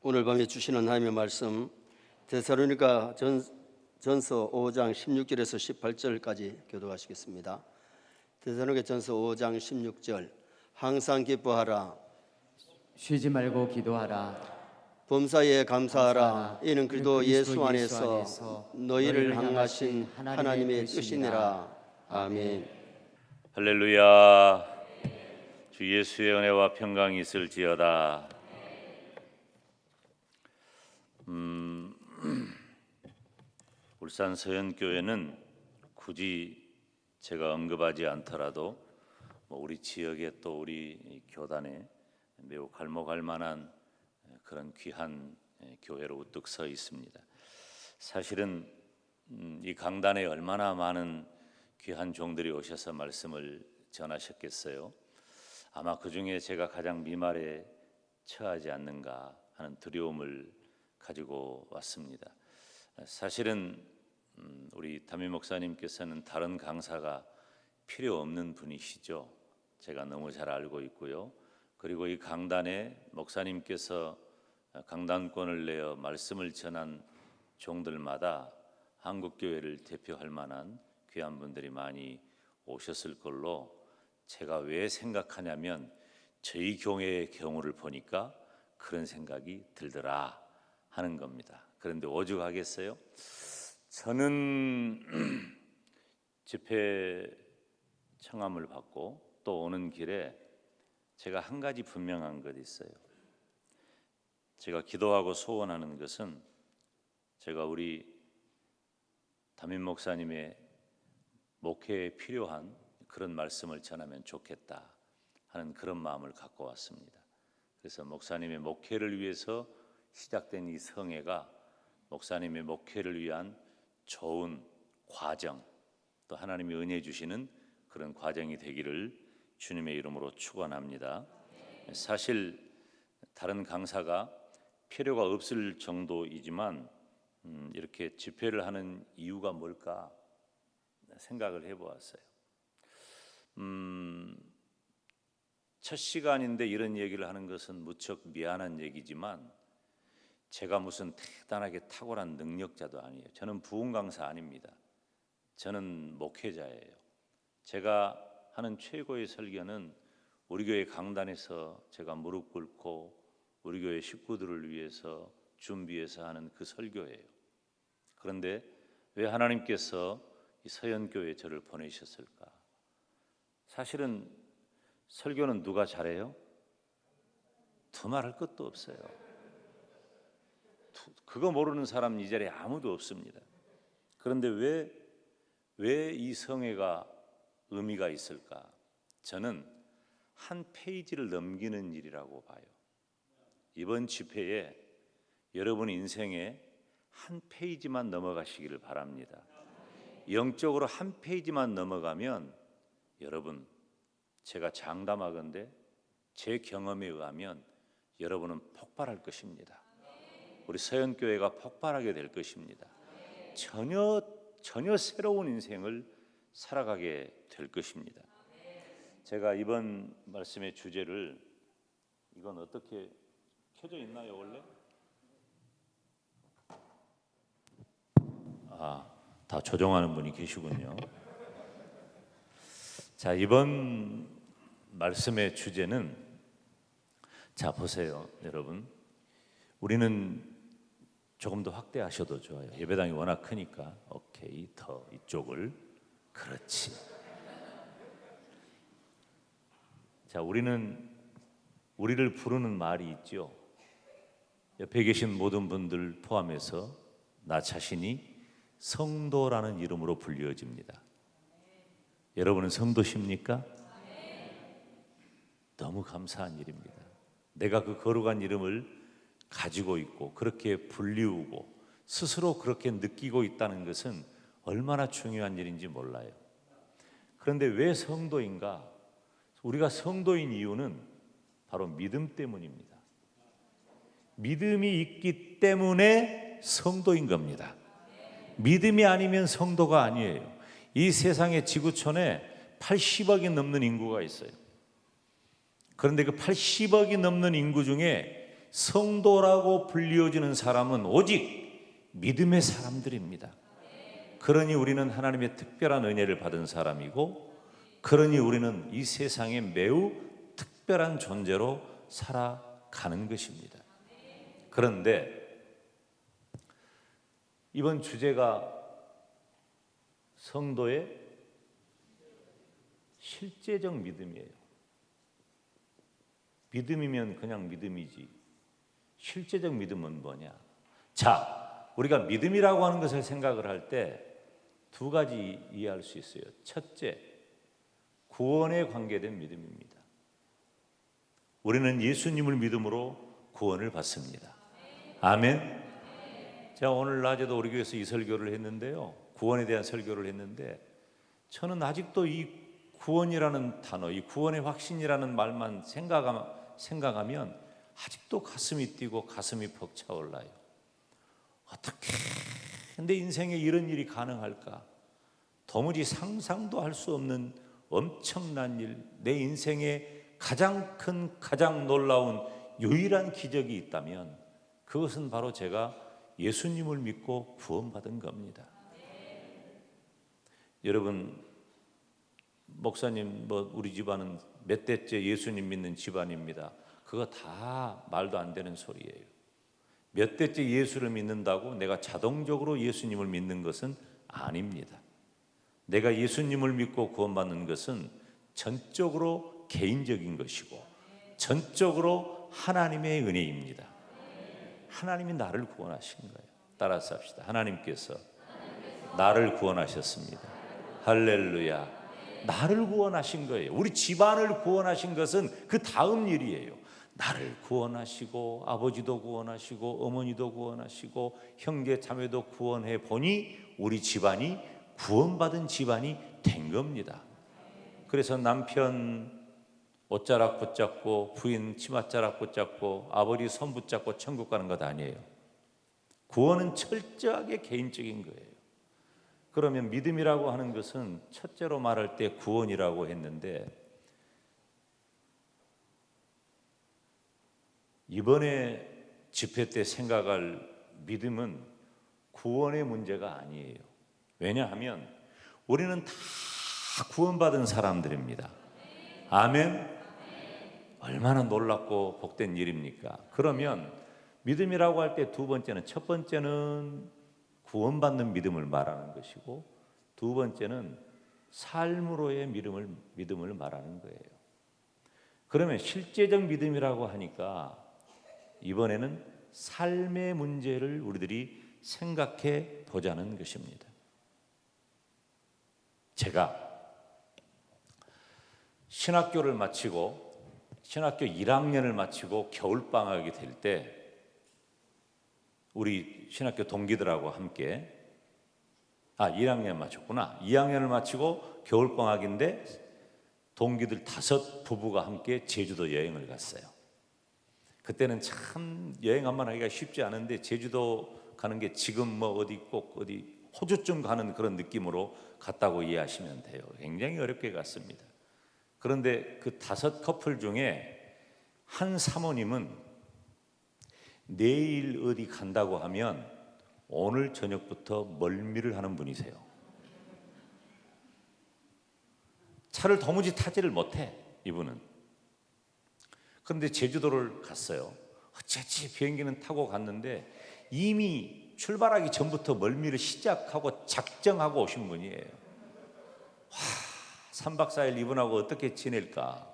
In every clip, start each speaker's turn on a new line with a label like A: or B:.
A: 오늘 밤에 주시는 하나님의 말씀 데살로니가 전서 5장 16절에서 18절까지 교독하시겠습니다. 데살로니가 전서 5장 16절 항상 기뻐하라
B: 쉬지 말고 기도하라
A: 범사에 감사하라 이는 그리스도 예수 안에서 너희를 향하신 하나님의 뜻이니라. 아멘.
C: 할렐루야. 주 예수의 은혜와 평강이 있을지어다. 울산 서현교회는 굳이 제가 언급하지 않더라도 우리 지역에 또 우리 교단에 매우 갈목할 만한 그런 귀한 교회로 우뚝 서 있습니다. 사실은 이 강단에 얼마나 많은 귀한 종들이 오셔서 말씀을 전하셨겠어요. 아마 그 중에 제가 가장 미말에 처하지 않는가 하는 두려움을 가지고 왔습니다. 사실은 우리 담임 목사님께서는 다른 강사가 필요 없는 분이시죠. 제가 너무 잘 알고 있고요. 그리고 이 강단에 목사님께서 강단권을 내어 말씀을 전한 종들마다 한국교회를 대표할 만한 귀한 분들이 많이 오셨을 걸로 제가 왜 생각하냐면 저희 교회의 경우를 보니까 그런 생각이 들더라 하는 겁니다. 그런데 오죽하겠어요? 저는 집회 청함을 받고 또 오는 길에 제가 한 가지 분명한 것 있어요. 제가 기도하고 소원하는 것은 제가 우리 담임 목사님의 목회에 필요한 그런 말씀을 전하면 좋겠다 하는 그런 마음을 갖고 왔습니다. 그래서 목사님의 목회를 위해서 시작된 이 성회가 목사님의 목회를 위한 좋은 과정, 또 하나님이 은혜 주시는 그런 과정이 되기를 주님의 이름으로 축원합니다. 사실 다른 강사가 필요가 없을 정도이지만 이렇게 집회를 하는 이유가 뭘까 생각을 해보았어요. 첫 시간인데 이런 얘기를 하는 것은 무척 미안한 얘기지만 제가 무슨 대단하게 탁월한 능력자도 아니에요. 저는 부흥 강사 아닙니다. 저는 목회자예요. 제가 하는 최고의 설교는 우리 교회 강단에서 제가 무릎 꿇고 우리 교회 식구들을 위해서 준비해서 하는 그 설교예요. 그런데 왜 하나님께서 이 서현교회에 저를 보내셨을까? 사실은 설교는 누가 잘해요? 두말할 것도 없어요. 그거 모르는 사람 이 자리에 아무도 없습니다. 그런데 왜 이 성회가 의미가 있을까? 저는 한 페이지를 넘기는 일이라고 봐요. 이번 집회에 여러분 인생에 한 페이지만 넘어가시기를 바랍니다. 영적으로 한 페이지만 넘어가면 여러분, 제가 장담하건대 제 경험에 의하면 여러분은 폭발할 것입니다. 우리 서현교회가 폭발하게 될 것입니다. 전혀 새로운 인생을 살아가게 될 것입니다. 제가 이번 말씀의 주제를 이건 어떻게 켜져 있나요 원래? 다 조정하는 분이 계시군요. 자, 이번 말씀의 주제는 자 보세요, 여러분. 우리는 조금 더 확대하셔도 좋아요. 예배당이 워낙 크니까. 오케이, 더 이쪽을. 그렇지. 자, 우리를 부르는 말이 있죠. 옆에 계신 모든 분들 포함해서 나 자신이 성도라는 이름으로 불려집니다. 여러분은 성도십니까? 너무 감사한 일입니다. 내가 그 거룩한 이름을 가지고 있고 그렇게 불리우고 스스로 그렇게 느끼고 있다는 것은 얼마나 중요한 일인지 몰라요. 그런데 왜 성도인가? 우리가 성도인 이유는 바로 믿음 때문입니다. 믿음이 있기 때문에 성도인 겁니다. 믿음이 아니면 성도가 아니에요. 이 세상의 지구촌에 80억이 넘는 인구가 있어요. 그런데 그 80억이 넘는 인구 중에 성도라고 불리워지는 사람은 오직 믿음의 사람들입니다. 그러니 우리는 하나님의 특별한 은혜를 받은 사람이고, 그러니 우리는 이 세상에 매우 특별한 존재로 살아가는 것입니다. 그런데 이번 주제가 성도의 실제적 믿음이에요. 믿음이면 그냥 믿음이지, 실제적 믿음은 뭐냐? 자, 우리가 믿음이라고 하는 것을 생각을 할 때 두 가지 이해할 수 있어요. 첫째, 구원에 관계된 믿음입니다. 우리는 예수님을 믿음으로 구원을 받습니다. 아멘. 제가 오늘 낮에도 우리 교회에서 이 설교를 했는데요, 구원에 대한 설교를 했는데, 저는 아직도 이 구원이라는 단어, 이 구원의 확신이라는 말만 생각하면 아직도 가슴이 뛰고 가슴이 벅차올라요. 어떻게 내 인생에 이런 일이 가능할까? 도무지 상상도 할 수 없는 엄청난 일, 내 인생에 가장 큰, 가장 놀라운 유일한 기적이 있다면 그것은 바로 제가 예수님을 믿고 구원받은 겁니다. 여러분, 목사님, 우리 집안은 몇 대째 예수님 믿는 집안입니다. 그거 다 말도 안 되는 소리예요. 몇 대째 예수를 믿는다고 내가 자동적으로 예수님을 믿는 것은 아닙니다. 내가 예수님을 믿고 구원받는 것은 전적으로 개인적인 것이고 전적으로 하나님의 은혜입니다. 하나님이 나를 구원하신 거예요. 따라서 합시다. 하나님께서 나를 구원하셨습니다. 할렐루야. 나를 구원하신 거예요. 우리 집안을 구원하신 것은 그 다음 일이에요. 나를 구원하시고 아버지도 구원하시고 어머니도 구원하시고 형제 자매도 구원해 보니 우리 집안이 구원받은 집안이 된 겁니다. 그래서 남편 옷자락 붙잡고 부인 치맛자락 붙잡고 아버지 손 붙잡고 천국 가는 것 아니에요. 구원은 철저하게 개인적인 거예요. 그러면 믿음이라고 하는 것은 첫째로 말할 때 구원이라고 했는데, 이번에 집회 때 생각할 믿음은 구원의 문제가 아니에요. 왜냐하면 우리는 다 구원받은 사람들입니다. 아멘. 얼마나 놀랍고 복된 일입니까? 그러면 믿음이라고 할 때 두 번째는, 첫 번째는 구원받는 믿음을 말하는 것이고, 두 번째는 삶으로의 믿음을 말하는 거예요. 그러면 실제적 믿음이라고 하니까 이번에는 삶의 문제를 우리들이 생각해 보자는 것입니다. 제가 신학교를 마치고 신학교 1학년을 마치고 겨울방학이 될 때 우리 신학교 동기들하고 함께 1학년 마쳤구나. 2학년을 마치고 겨울방학인데 동기들 5 부부가 함께 제주도 여행을 갔어요. 그때는 참 여행 한번 하기가 쉽지 않은데 제주도 가는 게 지금 어디 호주쯤 가는 그런 느낌으로 갔다고 이해하시면 돼요. 굉장히 어렵게 갔습니다. 그런데 그 5 커플 중에 한 사모님은 내일 어디 간다고 하면 오늘 저녁부터 멀미를 하는 분이세요. 차를 도무지 타지를 못해, 이분은. 그런데 제주도를 갔어요. 어찌어찌 비행기는 타고 갔는데 이미 출발하기 전부터 멀미를 시작하고 작정하고 오신 분이에요. 3박 4일 이분하고 어떻게 지낼까?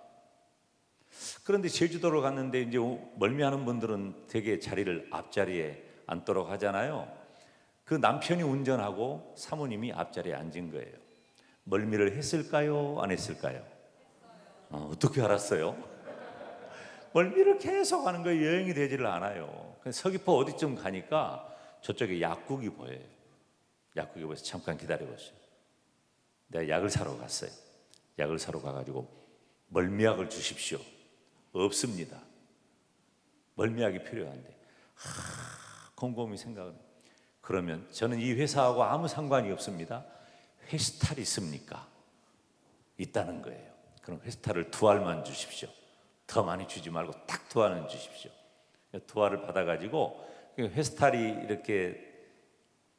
C: 그런데 제주도를 갔는데 이제 멀미하는 분들은 되게 자리를 앞자리에 앉도록 하잖아요. 그 남편이 운전하고 사모님이 앞자리에 앉은 거예요. 멀미를 했을까요? 안 했을까요? 어떻게 알았어요? 멀미를 계속 하는 거예요. 여행이 되지를 않아요. 서귀포 어디쯤 가니까 저쪽에 약국이 보여요. 약국이 보여서 잠깐 기다려보세요. 내가 약을 사러 갔어요. 약을 사러 가가지고 멀미약을 주십시오. 없습니다. 멀미약이 필요한데 곰곰이 생각을. 그러면 저는 이 회사하고 아무 상관이 없습니다. 회스탈 있습니까? 있다는 거예요. 그럼 회스탈을 2알만 주십시오. 더 많이 주지 말고 딱 2알만 주십시오. 도화를 받아가지고 회스탈이 이렇게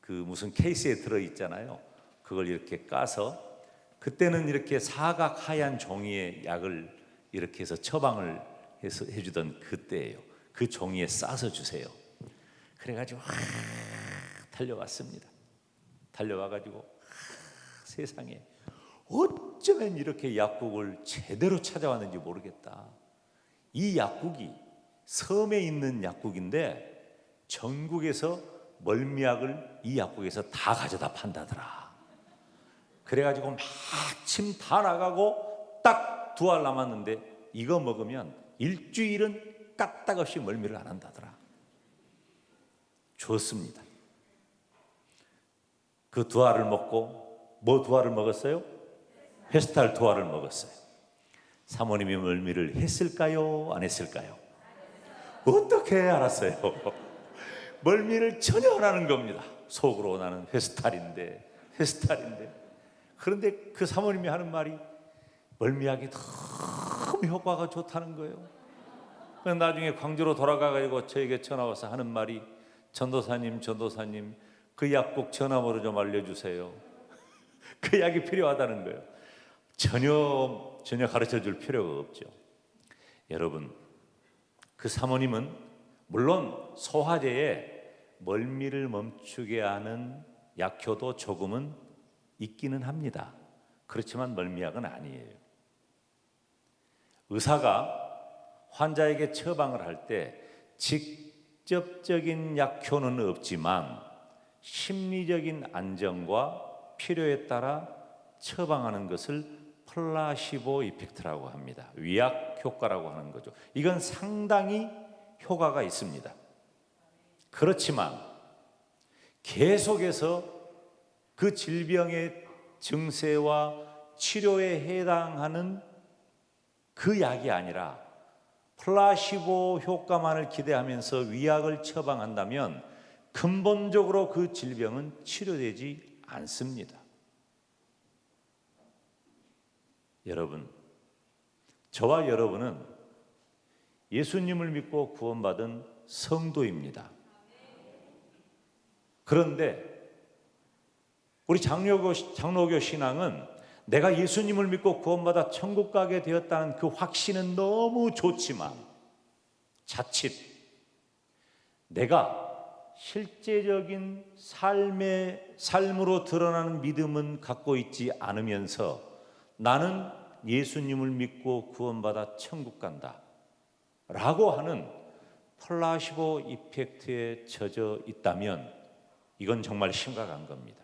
C: 그 무슨 케이스에 들어 있잖아요. 그걸 이렇게 까서 그때는 이렇게 사각 하얀 종이에 약을 이렇게 해서 처방을 해서 해주던 그때예요. 그 종이에 싸서 주세요. 그래가지고 달려왔습니다. 달려와가지고 세상에 어쩌면 이렇게 약국을 제대로 찾아왔는지 모르겠다. 이 약국이 섬에 있는 약국인데 전국에서 멀미약을 이 약국에서 다 가져다 판다더라. 그래가지고 마침 다 나가고 딱 2알 남았는데 이거 먹으면 일주일은 까딱없이 멀미를 안 한다더라. 좋습니다. 그 2알을 먹고 뭐 2알을 먹었어요? 회스탈 2알을 먹었어요. 사모님이 멀미를 했을까요? 안 했을까요? 어떻게 알았어요? 멀미를 전혀 안 하는 겁니다. 속으로 나는 회스탈인데. 그런데 그 사모님이 하는 말이 멀미약이 너무 효과가 좋다는 거예요. 나중에 광주로 돌아가가지고 저에게 전화 와서 하는 말이 전도사님 그 약국 전화번호 좀 알려주세요. 그 약이 필요하다는 거예요. 전혀 가르쳐 줄 필요가 없죠. 여러분, 그 사모님은 물론 소화제에 멀미를 멈추게 하는 약효도 조금은 있기는 합니다. 그렇지만 멀미약은 아니에요. 의사가 환자에게 처방을 할 때 직접적인 약효는 없지만 심리적인 안정과 필요에 따라 처방하는 것을 플라시보 이펙트라고 합니다. 위약 효과라고 하는 거죠. 이건 상당히 효과가 있습니다. 그렇지만 계속해서 그 질병의 증세와 치료에 해당하는 그 약이 아니라 플라시보 효과만을 기대하면서 위약을 처방한다면 근본적으로 그 질병은 치료되지 않습니다. 여러분, 저와 여러분은 예수님을 믿고 구원받은 성도입니다. 그런데 우리 장로교 신앙은 내가 예수님을 믿고 구원받아 천국 가게 되었다는 그 확신은 너무 좋지만 자칫 내가 실제적인 삶으로 드러나는 믿음은 갖고 있지 않으면서 나는 예수님을 믿고 구원받아 천국 간다 라고 하는 플라시보 이펙트에 젖어 있다면 이건 정말 심각한 겁니다.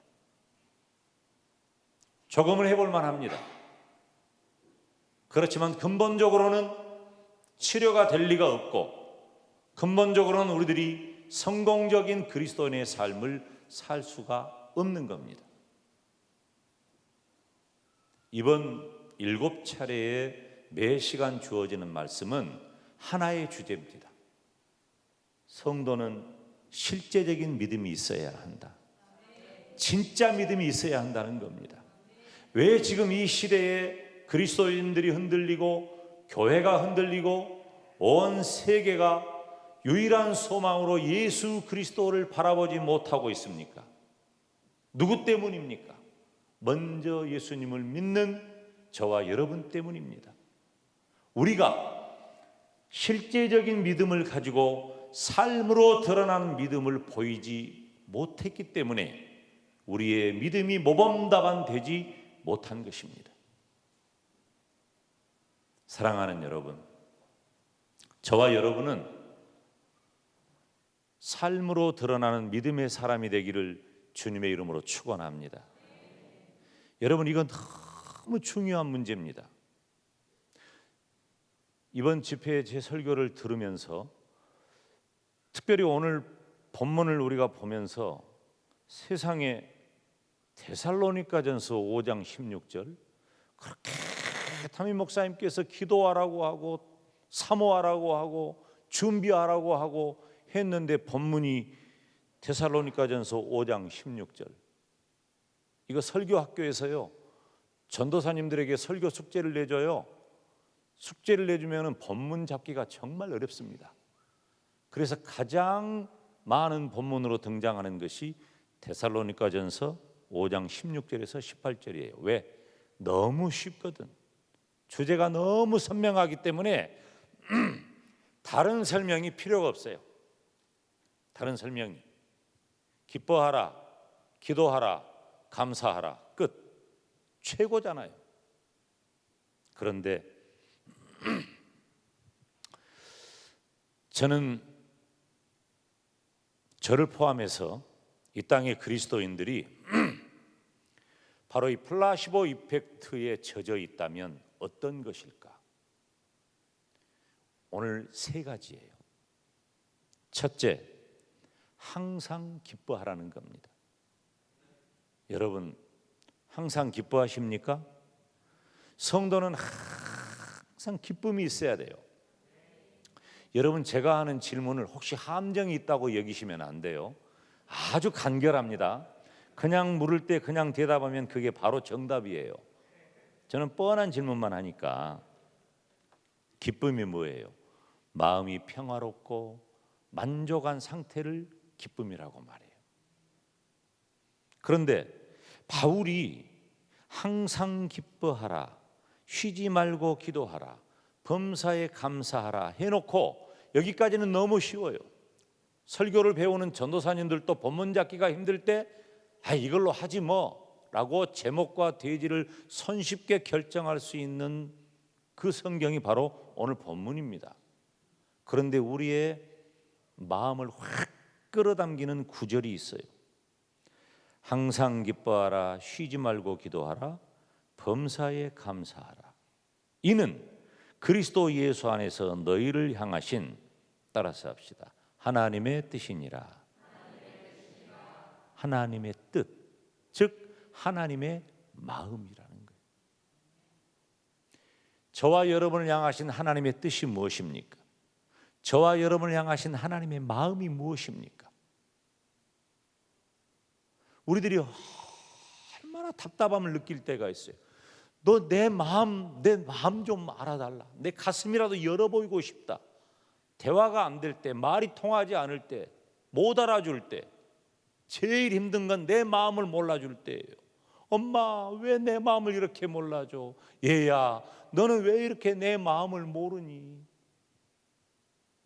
C: 조금은 해볼 만합니다. 그렇지만 근본적으로는 치료가 될 리가 없고 근본적으로는 우리들이 성공적인 그리스도인의 삶을 살 수가 없는 겁니다. 이번 7차례에 매 시간 주어지는 말씀은 하나의 주제입니다. 성도는 실제적인 믿음이 있어야 한다. 진짜 믿음이 있어야 한다는 겁니다. 왜 지금 이 시대에 그리스도인들이 흔들리고 교회가 흔들리고 온 세계가 유일한 소망으로 예수 그리스도를 바라보지 못하고 있습니까? 누구 때문입니까? 먼저 예수님을 믿는 저와 여러분 때문입니다. 우리가 실제적인 믿음을 가지고 삶으로 드러나는 믿음을 보이지 못했기 때문에 우리의 믿음이 모범답안 되지 못한 것입니다. 사랑하는 여러분, 저와 여러분은 삶으로 드러나는 믿음의 사람이 되기를 주님의 이름으로 축원합니다. 여러분, 이건 너무 중요한 문제입니다. 이번 집회에 제 설교를 들으면서 특별히 오늘 본문을 우리가 보면서 세상에 데살로니가전서 5장 16절 그렇게 담임 목사님께서 기도하라고 하고 사모하라고 하고 준비하라고 하고 했는데 본문이 데살로니가전서 5장 16절. 이거 설교학교에서요 전도사님들에게 설교 숙제를 내줘요. 숙제를 내주면 본문 잡기가 정말 어렵습니다. 그래서 가장 많은 본문으로 등장하는 것이 데살로니가전서 5장 16절에서 18절이에요. 왜? 너무 쉽거든. 주제가 너무 선명하기 때문에 다른 설명이 필요가 없어요. 다른 설명이. 기뻐하라, 기도하라, 감사하라. 끝. 최고잖아요. 그런데 저는 저를 포함해서 이 땅의 그리스도인들이 바로 이 플라시보 이펙트에 젖어 있다면 어떤 것일까? 오늘 세 가지예요. 첫째, 항상 기뻐하라는 겁니다. 여러분, 항상 기뻐하십니까? 성도는 항상 기쁨이 있어야 돼요. 여러분, 제가 하는 질문을 혹시 함정이 있다고 여기시면 안 돼요. 아주 간결합니다. 그냥 물을 때 그냥 대답하면 그게 바로 정답이에요. 저는 뻔한 질문만 하니까. 기쁨이 뭐예요? 마음이 평화롭고 만족한 상태를 기쁨이라고 말해요. 그런데 바울이 항상 기뻐하라, 쉬지 말고 기도하라, 범사에 감사하라 해놓고 여기까지는 너무 쉬워요. 설교를 배우는 전도사님들도 본문 잡기가 힘들 때 이걸로 하지 뭐 라고 제목과 대지를 손쉽게 결정할 수 있는 그 성경이 바로 오늘 본문입니다. 그런데 우리의 마음을 확 끌어당기는 구절이 있어요. 항상 기뻐하라, 쉬지 말고 기도하라, 범사에 감사하라. 이는 그리스도 예수 안에서 너희를 향하신, 따라서 합시다, 하나님의 뜻이니라. 하나님의 뜻, 즉 하나님의 마음이라는 거예요. 저와 여러분을 향하신 하나님의 뜻이 무엇입니까? 저와 여러분을 향하신 하나님의 마음이 무엇입니까? 우리들이 얼마나 답답함을 느낄 때가 있어요. 너 내 마음 좀 알아달라. 내 가슴이라도 열어보이고 싶다. 대화가 안 될 때, 말이 통하지 않을 때, 못 알아줄 때, 제일 힘든 건 내 마음을 몰라줄 때예요. 엄마, 왜 내 마음을 이렇게 몰라줘? 얘야, 너는 왜 이렇게 내 마음을 모르니?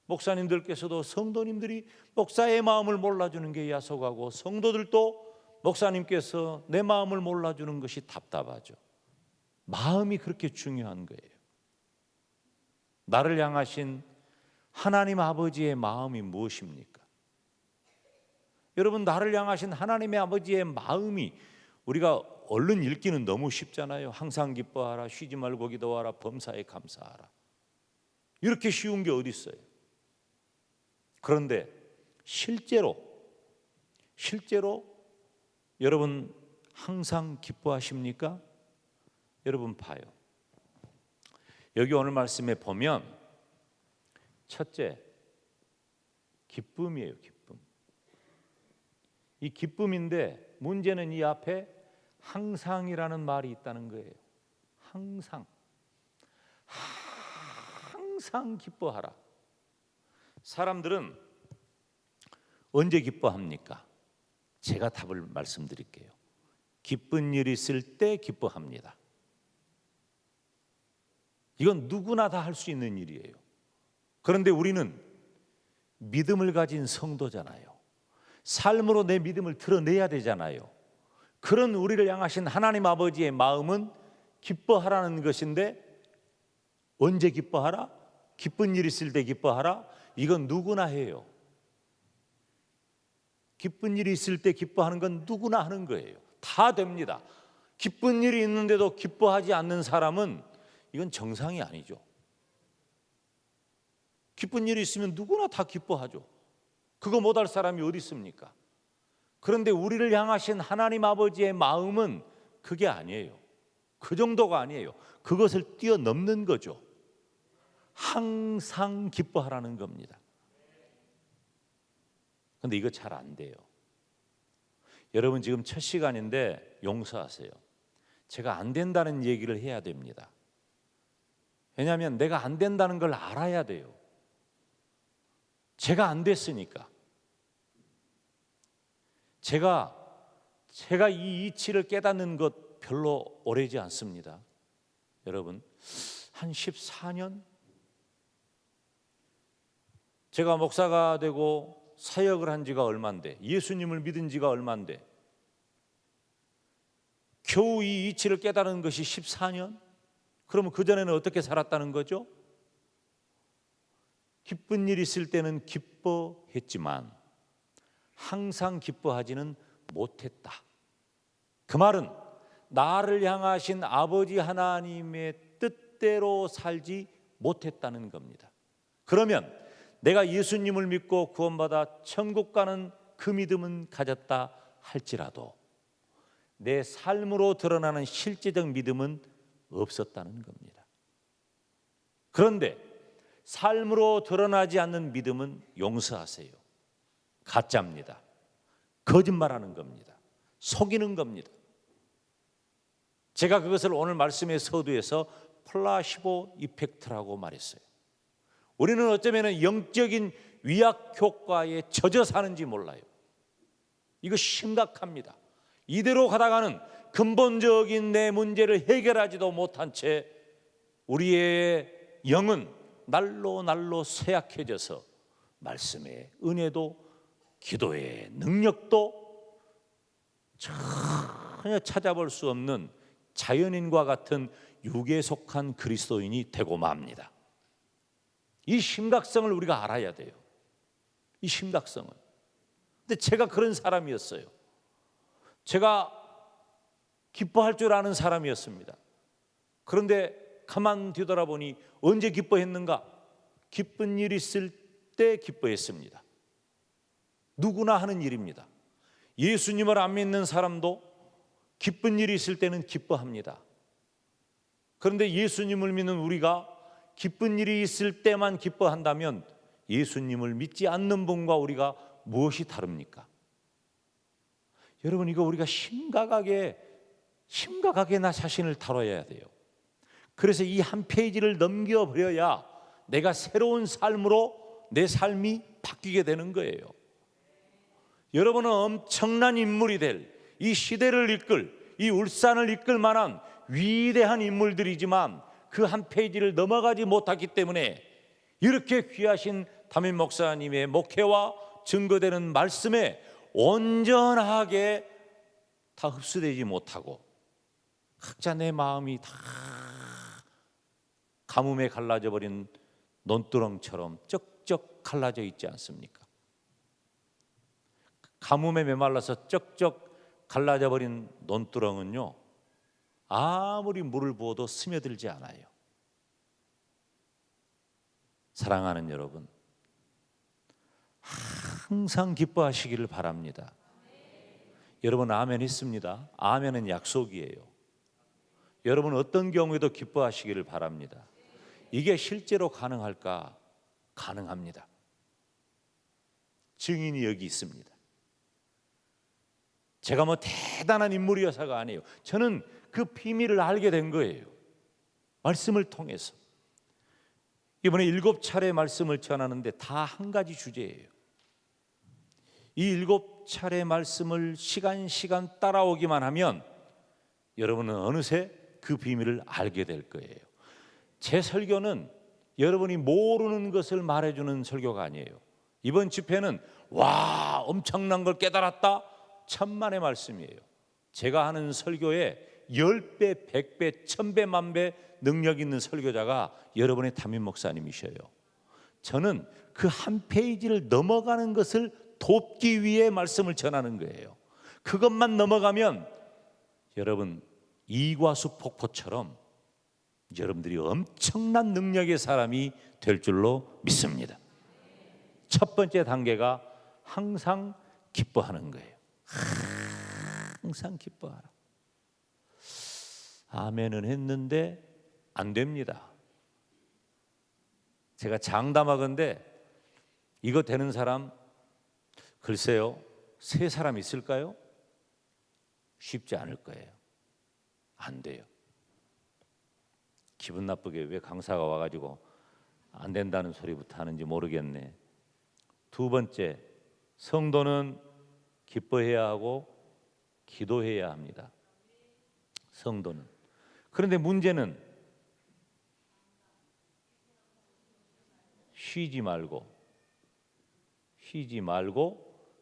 C: 목사님들께서도 성도님들이 목사의 마음을 몰라주는 게 야속하고, 성도들도 목사님께서 내 마음을 몰라주는 것이 답답하죠. 마음이 그렇게 중요한 거예요. 나를 향하신 하나님 아버지의 마음이 무엇입니까? 여러분, 나를 향하신 하나님의 아버지의 마음이 우리가 얼른 읽기는 너무 쉽잖아요. 항상 기뻐하라, 쉬지 말고 기도하라, 범사에 감사하라. 이렇게 쉬운 게 어디 있어요? 그런데 실제로 여러분 항상 기뻐하십니까? 여러분 봐요. 여기 오늘 말씀에 보면 첫째, 기쁨이에요. 기쁨. 이 기쁨인데 문제는 이 앞에 항상이라는 말이 있다는 거예요. 항상 기뻐하라. 사람들은 언제 기뻐합니까? 제가 답을 말씀드릴게요. 기쁜 일이 있을 때 기뻐합니다. 이건 누구나 다 할 수 있는 일이에요. 그런데 우리는 믿음을 가진 성도잖아요. 삶으로 내 믿음을 드러내야 되잖아요. 그런 우리를 향하신 하나님 아버지의 마음은 기뻐하라는 것인데, 언제 기뻐하라? 기쁜 일 있을 때 기뻐하라? 이건 누구나 해요. 기쁜 일이 있을 때 기뻐하는 건 누구나 하는 거예요. 다 됩니다. 기쁜 일이 있는데도 기뻐하지 않는 사람은 이건 정상이 아니죠. 기쁜 일이 있으면 누구나 다 기뻐하죠. 그거 못할 사람이 어디 있습니까? 그런데 우리를 향하신 하나님 아버지의 마음은 그게 아니에요. 그 정도가 아니에요. 그것을 뛰어넘는 거죠. 항상 기뻐하라는 겁니다. 그런데 이거 잘 안 돼요. 여러분, 지금 첫 시간인데 용서하세요. 제가 안 된다는 얘기를 해야 됩니다. 왜냐하면 내가 안 된다는 걸 알아야 돼요. 제가 안 됐으니까. 제가 이 이치를 깨닫는 것 별로 오래지 않습니다. 여러분, 한 14년? 제가 목사가 되고 사역을 한 지가 얼만데, 예수님을 믿은 지가 얼만데, 겨우 이 이치를 깨달은 것이 14년? 그러면 그전에는 어떻게 살았다는 거죠? 기쁜 일 있을 때는 기뻐했지만 항상 기뻐하지는 못했다. 그 말은 나를 향하신 아버지 하나님의 뜻대로 살지 못했다는 겁니다. 그러면 내가 예수님을 믿고 구원받아 천국 가는 그 믿음은 가졌다 할지라도 내 삶으로 드러나는 실제적 믿음은 없었다는 겁니다. 그런데 삶으로 드러나지 않는 믿음은 용서하세요. 가짜입니다. 거짓말하는 겁니다. 속이는 겁니다. 제가 그것을 오늘 말씀의 서두에서 플라시보 이펙트라고 말했어요. 우리는 어쩌면 영적인 위약 효과에 젖어 사는지 몰라요. 이거 심각합니다. 이대로 가다가는 근본적인 내 문제를 해결하지도 못한 채 우리의 영은 날로 쇠약해져서 말씀의 은혜도 기도의 능력도 전혀 찾아볼 수 없는 자연인과 같은 육에 속한 그리스도인이 되고 맙니다. 이 심각성을 우리가 알아야 돼요. 이 심각성을. 근데 제가 그런 사람이었어요. 제가 기뻐할 줄 아는 사람이었습니다. 그런데 가만 뒤돌아보니 언제 기뻐했는가? 기쁜 일이 있을 때 기뻐했습니다. 누구나 하는 일입니다. 예수님을 안 믿는 사람도 기쁜 일이 있을 때는 기뻐합니다. 그런데 예수님을 믿는 우리가 기쁜 일이 있을 때만 기뻐한다면 예수님을 믿지 않는 분과 우리가 무엇이 다릅니까? 여러분, 이거 우리가 심각하게 나 자신을 다뤄야 돼요. 그래서 이 한 페이지를 넘겨버려야 내가 새로운 삶으로 내 삶이 바뀌게 되는 거예요. 여러분은 엄청난 인물이 될, 이 시대를 이끌, 이 울산을 이끌 만한 위대한 인물들이지만 그 한 페이지를 넘어가지 못했기 때문에 이렇게 귀하신 담임 목사님의 목회와 증거되는 말씀에 온전하게 다 흡수되지 못하고 각자 내 마음이 다 가뭄에 갈라져 버린 논두렁처럼 쩍쩍 갈라져 있지 않습니까? 가뭄에 메말라서 쩍쩍 갈라져 버린 논두렁은요, 아무리 물을 부어도 스며들지 않아요. 사랑하는 여러분, 항상 기뻐하시기를 바랍니다. 여러분, 아멘 했습니다. 아멘은 약속이에요. 여러분, 어떤 경우에도 기뻐하시기를 바랍니다. 이게 실제로 가능할까? 가능합니다. 증인이 여기 있습니다. 제가 뭐 대단한 인물이어서가 아니에요. 저는 그 비밀을 알게 된 거예요. 말씀을 통해서. 이번에 7차례 말씀을 전하는데 다 한 가지 주제예요. 이 7차례 말씀을 시간 따라오기만 하면 여러분은 어느새 그 비밀을 알게 될 거예요. 제 설교는 여러분이 모르는 것을 말해주는 설교가 아니에요. 이번 집회는 와, 엄청난 걸 깨달았다, 천만의 말씀이에요. 제가 하는 설교에 10배, 100배, 1000배, 만배 능력 있는 설교자가 여러분의 담임 목사님이셔요. 저는 그 한 페이지를 넘어가는 것을 돕기 위해 말씀을 전하는 거예요. 그것만 넘어가면 여러분, 이과수 폭포처럼 여러분들이 엄청난 능력의 사람이 될 줄로 믿습니다. 첫 번째 단계가 항상 기뻐하는 거예요. 항상 기뻐하라. 아멘은 했는데 안 됩니다. 제가 장담하건대 이거 되는 사람 글쎄요, 3사람 있을까요? 쉽지 않을 거예요. 안 돼요. 기분 나쁘게 왜 강사가 와가지고 안 된다는 소리부터 하는지 모르겠네. 두 번째, 성도는 기뻐해야 하고 기도해야 합니다. 성도는. 그런데 문제는 쉬지 말고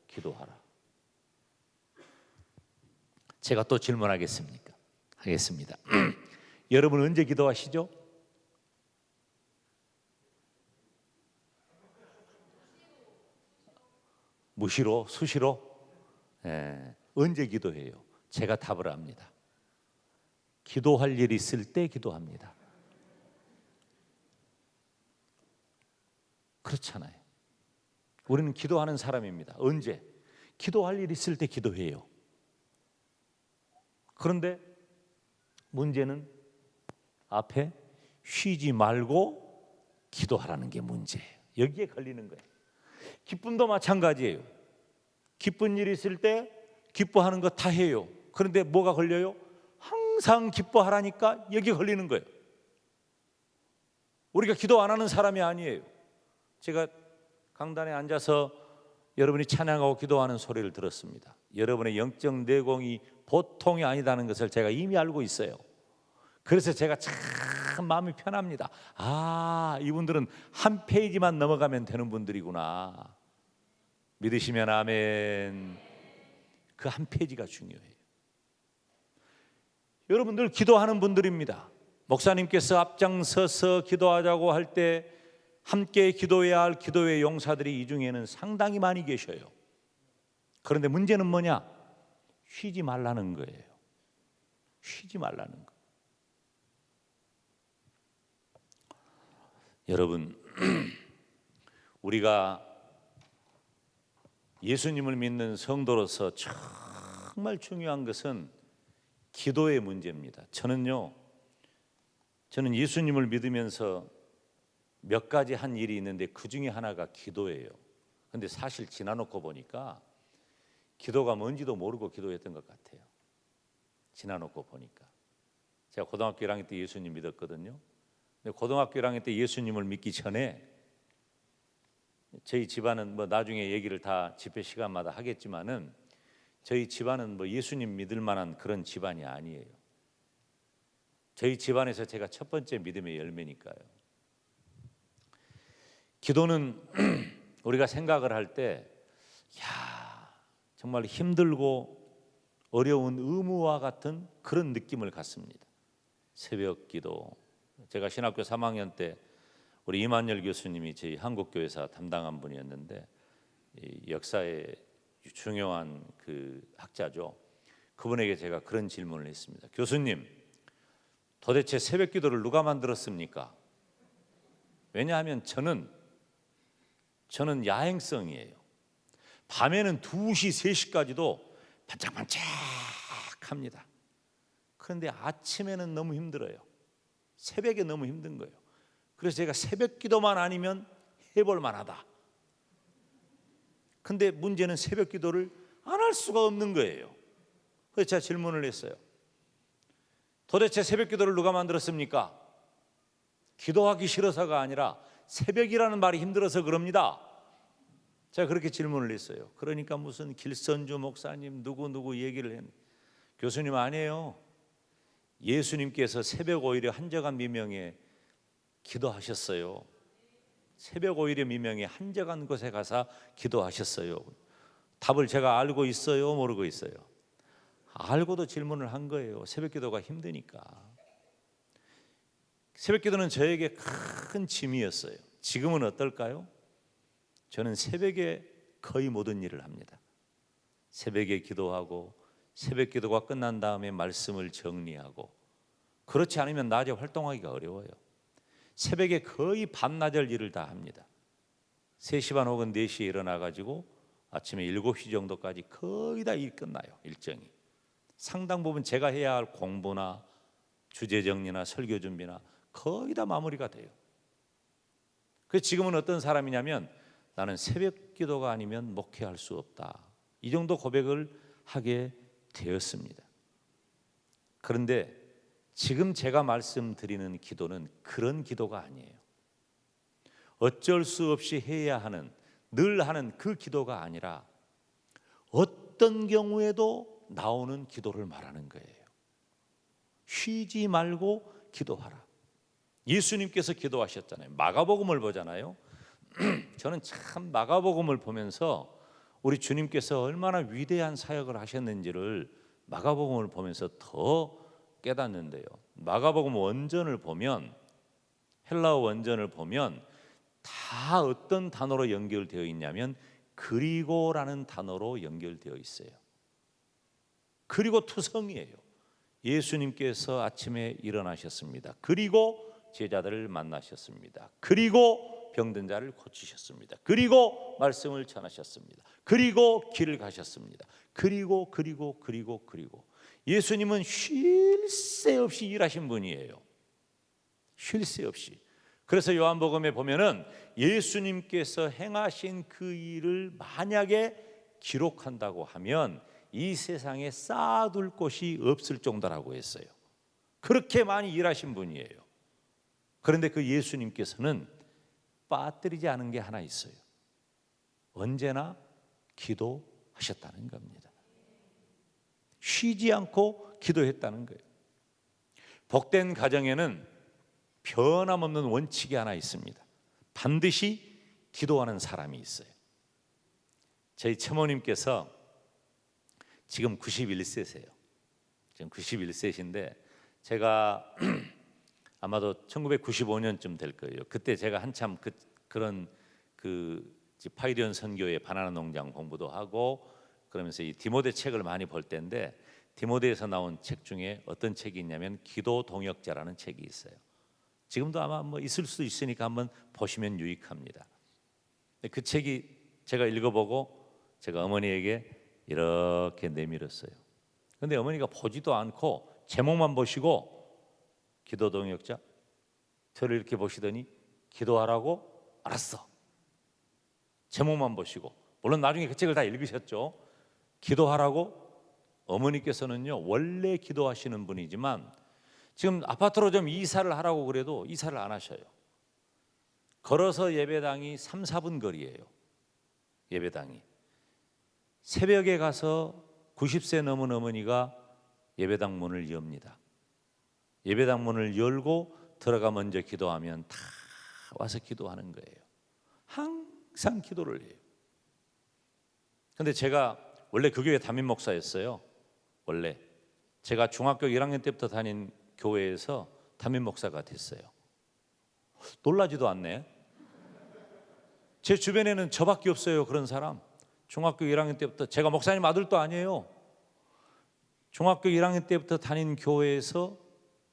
C: 기도하라. 제가 또 질문하겠습니까? 하겠습니다. 여러분 언제 기도하시죠? 무시로, 수시로? 언제 기도해요? 제가 답을 합니다. 기도할 일이 있을 때 기도합니다. 그렇잖아요. 우리는 기도하는 사람입니다. 언제? 기도할 일 있을 때 기도해요. 그런데 문제는 앞에 쉬지 말고 기도하라는 게 문제예요. 여기에 걸리는 거예요. 기쁨도 마찬가지예요. 기쁜 일이 있을 때 기뻐하는 거 다 해요. 그런데 뭐가 걸려요? 항상 기뻐하라니까 여기 걸리는 거예요. 우리가 기도 안 하는 사람이 아니에요. 제가 강단에 앉아서 여러분이 찬양하고 기도하는 소리를 들었습니다. 여러분의 영적 내공이 보통이 아니다는 것을 제가 이미 알고 있어요. 그래서 제가 참 마음이 편합니다. 아, 이분들은 한 페이지만 넘어가면 되는 분들이구나. 믿으시면 아멘. 그 한 페이지가 중요해요. 여러분들 기도하는 분들입니다. 목사님께서 앞장서서 기도하자고 할 때 함께 기도해야 할 기도의 용사들이 이 중에는 상당히 많이 계셔요. 그런데 문제는 뭐냐? 쉬지 말라는 거예요. 쉬지 말라는 거. 여러분, 우리가 예수님을 믿는 성도로서 정말 중요한 것은 기도의 문제입니다. 저는 예수님을 믿으면서 몇 가지 한 일이 있는데 그 중에 하나가 기도예요. 그런데 사실 지나놓고 보니까 기도가 뭔지도 모르고 기도했던 것 같아요. 지나놓고 보니까. 제가 고등학교 1학년 때 예수님 믿었거든요. 근데 고등학교 1학년 때 예수님을 믿기 전에 저희 집안은 뭐 나중에 얘기를 다 집회 시간마다 하겠지만은 저희 집안은 뭐 예수님 믿을 만한 그런 집안이 아니에요. 저희 집안에서 제가 첫 번째 믿음의 열매니까요. 기도는 우리가 생각을 할 때 정말 힘들고 어려운 의무와 같은 그런 느낌을 갖습니다. 새벽 기도. 제가 신학교 3학년 때 우리 이만열 교수님이 저희 한국교회사 담당한 분이었는데 역사의 중요한 그 학자죠. 그분에게 제가 그런 질문을 했습니다. 교수님, 도대체 새벽 기도를 누가 만들었습니까? 왜냐하면 저는 야행성이에요. 밤에는 2시, 3시까지도 반짝반짝합니다. 그런데 아침에는 너무 힘들어요. 새벽에 너무 힘든 거예요. 그래서 제가 새벽 기도만 아니면 해볼 만하다. 근데 문제는 새벽 기도를 안 할 수가 없는 거예요. 그래서 제가 질문을 했어요. 도대체 새벽 기도를 누가 만들었습니까? 기도하기 싫어서가 아니라 새벽이라는 말이 힘들어서 그럽니다. 제가 그렇게 질문을 했어요. 그러니까 무슨 길선주 목사님 누구 얘기를 했는데 교수님 아니에요. 예수님께서 새벽 5일에 한적한 미명에 기도하셨어요. 새벽 5일의 미명에 한적한 곳에 가서 기도하셨어요. 답을 제가 알고 있어요? 모르고 있어요? 알고도 질문을 한 거예요. 새벽 기도가 힘드니까. 새벽 기도는 저에게 큰 짐이었어요. 지금은 어떨까요? 저는 새벽에 거의 모든 일을 합니다. 새벽에 기도하고 새벽 기도가 끝난 다음에 말씀을 정리하고, 그렇지 않으면 낮에 활동하기가 어려워요. 새벽에 거의 밤낮을 일을 다 합니다. 3시 반 혹은 4시에 일어나가지고 아침에 7시 정도까지 거의 다 일 끝나요. 일정이 상당 부분 제가 해야 할 공부나 주제 정리나 설교 준비나 거의 다 마무리가 돼요. 그래서 지금은 어떤 사람이냐면 나는 새벽 기도가 아니면 목회할 수 없다, 이 정도 고백을 하게 되었습니다. 그런데 지금 제가 말씀드리는 기도는 그런 기도가 아니에요. 어쩔 수 없이 해야 하는 늘 하는 그 기도가 아니라 어떤 경우에도 나오는 기도를 말하는 거예요. 쉬지 말고 기도하라. 예수님께서 기도하셨잖아요. 마가복음을 보잖아요. 저는 참 마가복음을 보면서 우리 주님께서 얼마나 위대한 사역을 하셨는지를 마가복음을 보면서 더 깨닫는데요. 마가복음 원전을 보면, 헬라어 원전을 보면 다 어떤 단어로 연결되어 있냐면 그리고라는 단어로 연결되어 있어요. 그리고 투성이에요. 예수님께서 아침에 일어나셨습니다. 그리고 제자들을 만나셨습니다. 그리고 병든 자를 고치셨습니다. 그리고 말씀을 전하셨습니다. 그리고 길을 가셨습니다. 그리고 예수님은 쉴 새 없이 일하신 분이에요. 쉴 새 없이. 그래서 요한복음에 보면은 예수님께서 행하신 그 일을 만약에 기록한다고 하면 이 세상에 쌓아둘 곳이 없을 정도라고 했어요. 그렇게 많이 일하신 분이에요. 그런데 그 예수님께서는 빠뜨리지 않은 게 하나 있어요. 언제나 기도하셨다는 겁니다. 쉬지 않고 기도했다는 거예요. 복된 가정에는 변함없는 원칙이 하나 있습니다. 반드시 기도하는 사람이 있어요. 저희 처모님께서 지금 91세세요. 지금 91세신데 제가 아마도 1995년쯤 될 거예요. 그때 제가 한참 그런 파이리온 선교회 바나나 농장 공부도 하고 그러면서 이 디모데 책을 많이 볼 때인데 디모데에서 나온 책 중에 어떤 책이 있냐면 기도 동역자라는 책이 있어요. 지금도 아마 뭐 있을 수 있으니까 한번 보시면 유익합니다. 그 책이 제가 읽어보고 제가 어머니에게 이렇게 내밀었어요. 그런데 어머니가 보지도 않고 제목만 보시고 기도 동역자 저를 이렇게 보시더니 기도하라고? 알았어. 제목만 보시고 물론 나중에 그 책을 다 읽으셨죠. 기도하라고? 어머니께서는요 원래 기도하시는 분이지만 지금 아파트로 좀 이사를 하라고 그래도 이사를 안 하셔요. 걸어서 예배당이 3, 4분 거리예요. 예배당이. 새벽에 가서 90세 넘은 어머니가 예배당 문을 엽니다. 예배당 문을 열고 들어가 먼저 기도하면 다 와서 기도하는 거예요. 항상 기도를 해요. 근데 제가 원래 그 교회 담임 목사였어요. 원래 제가 중학교 1학년 때부터 다닌 교회에서 담임 목사가 됐어요. 놀라지도 않네. 제 주변에는 저밖에 없어요. 그런 사람. 중학교 1학년 때부터 제가 목사님 아들도 아니에요. 중학교 1학년 때부터 다닌 교회에서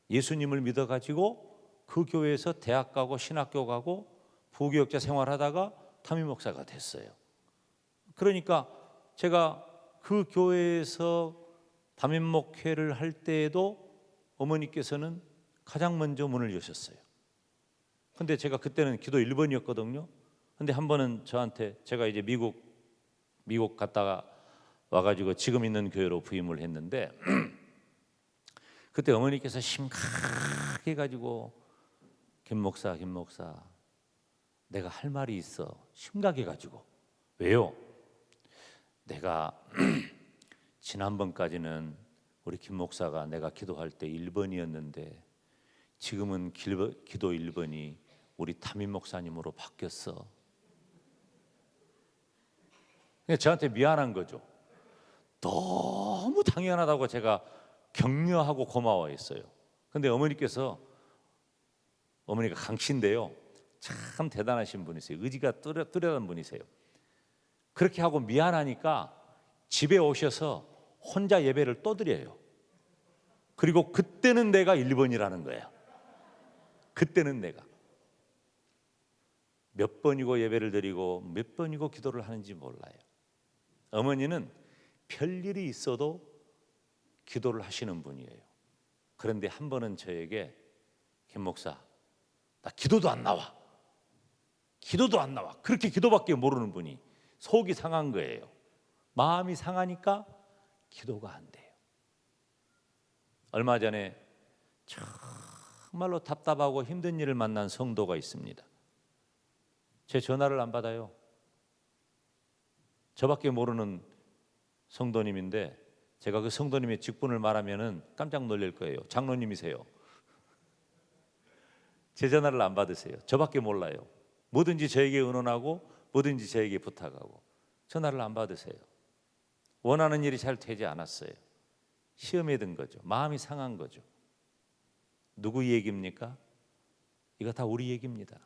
C: 예수님을 믿어가지고 그 교회에서 대학 가고 신학교 가고 부교육자 생활하다가 담임 목사가 됐어요. 그러니까 제가 그 교회에서 담임 목회를 할 때에도 어머니께서는 가장 먼저 문을 여셨어요. 근데 제가 그때는 기도 1번이었거든요. 근데 한 번은 저한테 제가 이제 미국 갔다가 와가지고 지금 있는 교회로 부임을 했는데 그때 어머니께서 심각해 가지고 김 목사 내가 할 말이 있어. 심각해 가지고. 왜요? 내가 지난번까지는 우리 김 목사가 내가 기도할 때 1번이었는데 지금은 기도 1번이 우리 담임 목사님으로 바뀌었어. 저한테 미안한 거죠. 너무 당연하다고 제가 격려하고 고마워했어요. 근데 어머니가 강신데요. 참 대단하신 분이세요. 의지가 뚜렷한 분이세요. 그렇게 하고 미안하니까 집에 오셔서 혼자 예배를 또 드려요. 그리고 그때는 내가 1번이라는 거예요. 그때는 내가 몇 번이고 예배를 드리고 몇 번이고 기도를 하는지 몰라요. 어머니는 별일이 있어도 기도를 하시는 분이에요. 그런데 한 번은 저에게 김 목사 나 기도도 안 나와. 그렇게 기도밖에 모르는 분이 속이 상한 거예요. 마음이 상하니까 기도가 안 돼요. 얼마 전에 정말로 답답하고 힘든 일을 만난 성도가 있습니다. 제 전화를 안 받아요. 저밖에 모르는 성도님인데 제가 그 성도님의 직분을 말하면은 깜짝 놀랄 거예요. 장로님이세요. 제 전화를 안 받으세요. 저밖에 몰라요. 뭐든지 저에게 의논하고 뭐든지 저에게 부탁하고 전화를 안 받으세요. 원하는 일이 잘 되지 않았어요. 시험에 든 거죠. 마음이 상한 거죠. 누구 얘기입니까? 이거 다 우리 얘기입니다.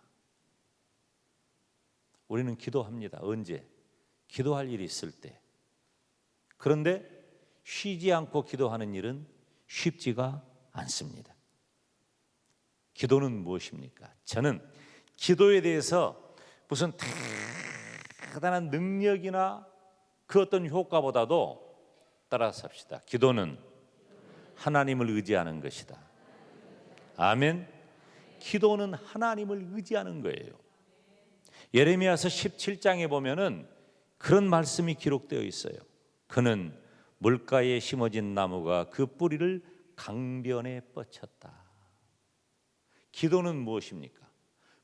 C: 우리는 기도합니다. 언제? 기도할 일이 있을 때. 그런데 쉬지 않고 기도하는 일은 쉽지가 않습니다. 기도는 무엇입니까? 저는 기도에 대해서 무슨 대단한 능력이나 그 어떤 효과보다도 따라서 합시다. 기도는 하나님을 의지하는 것이다. 아멘. 기도는 하나님을 의지하는 거예요. 예레미야서 17장에 보면은 그런 말씀이 기록되어 있어요. 그는 물가에 심어진 나무가 그 뿌리를 강변에 뻗쳤다. 기도는 무엇입니까?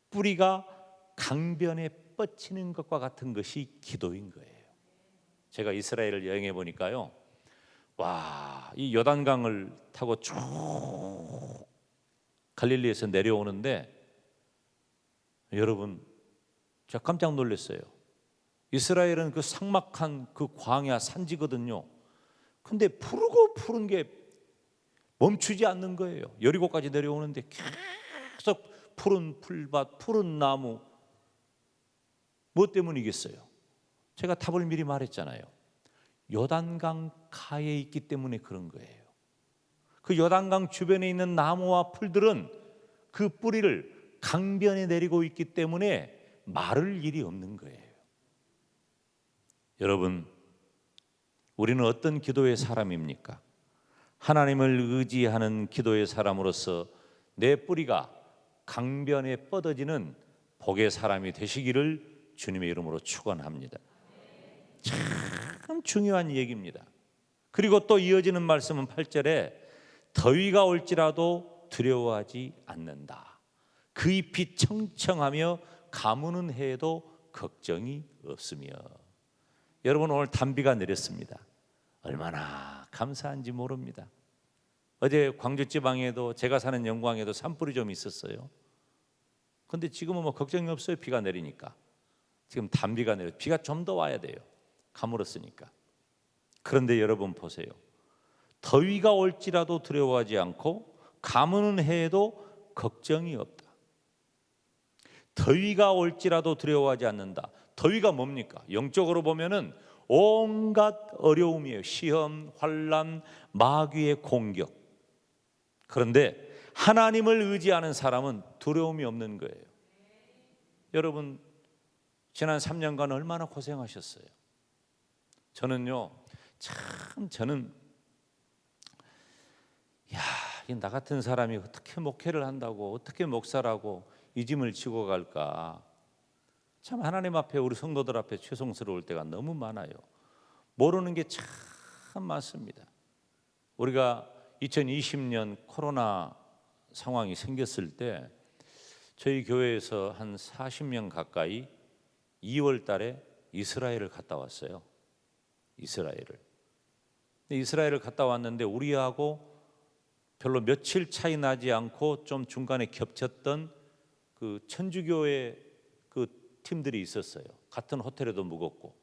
C: 뿌리가 강변에 뻗치는 것과 같은 것이 기도인 거예요. 제가 이스라엘을 여행해 보니까요, 와, 이 요단강을 타고 쭉 갈릴리에서 내려오는데 여러분, 제가 깜짝 놀랐어요. 이스라엘은 그 삭막한 그 광야 산지거든요. 근데 푸르고 푸른 게 멈추지 않는 거예요. 여리고까지 내려오는데 계속 푸른 풀밭, 푸른 나무. 뭐 때문이겠어요? 제가 답을 미리 말했잖아요. 요단강 가에 있기 때문에 그런 거예요. 그 요단강 주변에 있는 나무와 풀들은 그 뿌리를 강변에 내리고 있기 때문에 마를 일이 없는 거예요. 여러분, 우리는 어떤 기도의 사람입니까? 하나님을 의지하는 기도의 사람으로서 내 뿌리가 강변에 뻗어지는 복의 사람이 되시기를 주님의 이름으로 축원합니다. 참 중요한 얘기입니다. 그리고 또 이어지는 말씀은 8절에 더위가 올지라도 두려워하지 않는다. 그 잎이 청청하며 가무는 해에도 걱정이 없으며. 여러분, 오늘 단비가 내렸습니다. 얼마나 감사한지 모릅니다. 어제 광주지방에도 제가 사는 영광에도 산불이 좀 있었어요. 근데 지금은 뭐 걱정이 없어요. 비가 내리니까. 지금 단비가 내려, 비가 좀 더 와야 돼요. 가물었으니까. 그런데 여러분 보세요. 더위가 올지라도 두려워하지 않고 가무는 해에도 걱정이 없다. 더위가 올지라도 두려워하지 않는다. 더위가 뭡니까? 영적으로 보면은 온갖 어려움이에요. 시험, 환난, 마귀의 공격. 그런데 하나님을 의지하는 사람은 두려움이 없는 거예요. 여러분, 지난 3년간 얼마나 고생하셨어요? 저는요, 저는 나 같은 사람이 어떻게 목회를 한다고, 어떻게 목사라고 이 짐을 지고 갈까? 참 하나님 앞에, 우리 성도들 앞에 죄송스러울 때가 너무 많아요. 모르는 게 참 많습니다. 우리가 2020년 코로나 상황이 생겼을 때 저희 교회에서 한 40명 가까이 2월 달에 이스라엘을 갔다 왔어요. 이스라엘을 갔다 왔는데 우리하고 별로 며칠 차이 나지 않고 좀 중간에 겹쳤던 그 천주교의 그 팀들이 있었어요. 같은 호텔에도 묵었고.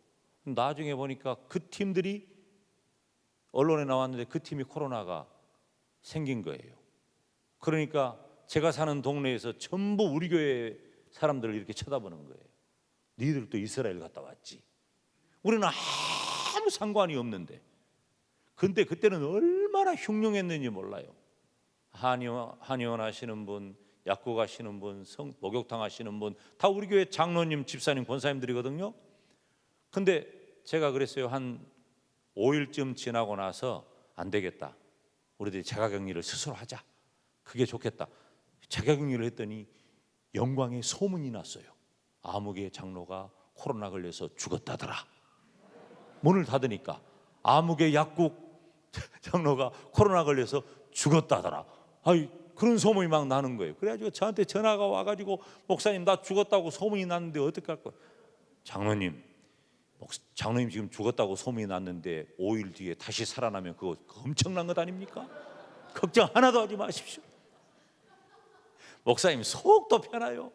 C: 나중에 보니까 그 팀들이 언론에 나왔는데 그 팀이 코로나가 생긴 거예요. 그러니까 제가 사는 동네에서 전부 우리 교회 사람들을 이렇게 쳐다보는 거예요. 니들도 이스라엘 갔다 왔지. 우리는 아무 상관이 없는데. 근데 그때는 얼마나 흉흉했는지 몰라요. 한의원 하시는 분, 약국 하시는 분, 목욕탕 하시는 분, 다 우리 교회 장로님, 집사님, 권사님들이거든요. 근데 제가 그랬어요. 한 5일쯤 지나고 나서 안 되겠다. 우리들이 자가격리를 스스로 하자. 그게 좋겠다. 자가격리를 했더니 영광의 소문이 났어요. 아무개 장로가 코로나 걸려서 죽었다더라. 문을 닫으니까 아무개 약국 장로가 코로나 걸려서 죽었다더라. 그런 소문이 막 나는 거예요. 그래가지고 저한테 전화가 와가지고 목사님 나 죽었다고 소문이 났는데 어떻게 할 거예요? 장로님, 장로님 지금 죽었다고 소문이 났는데 5일 뒤에 다시 살아나면 그거 엄청난 것 아닙니까? 걱정 하나도 하지 마십시오. 목사님 속도 편해요.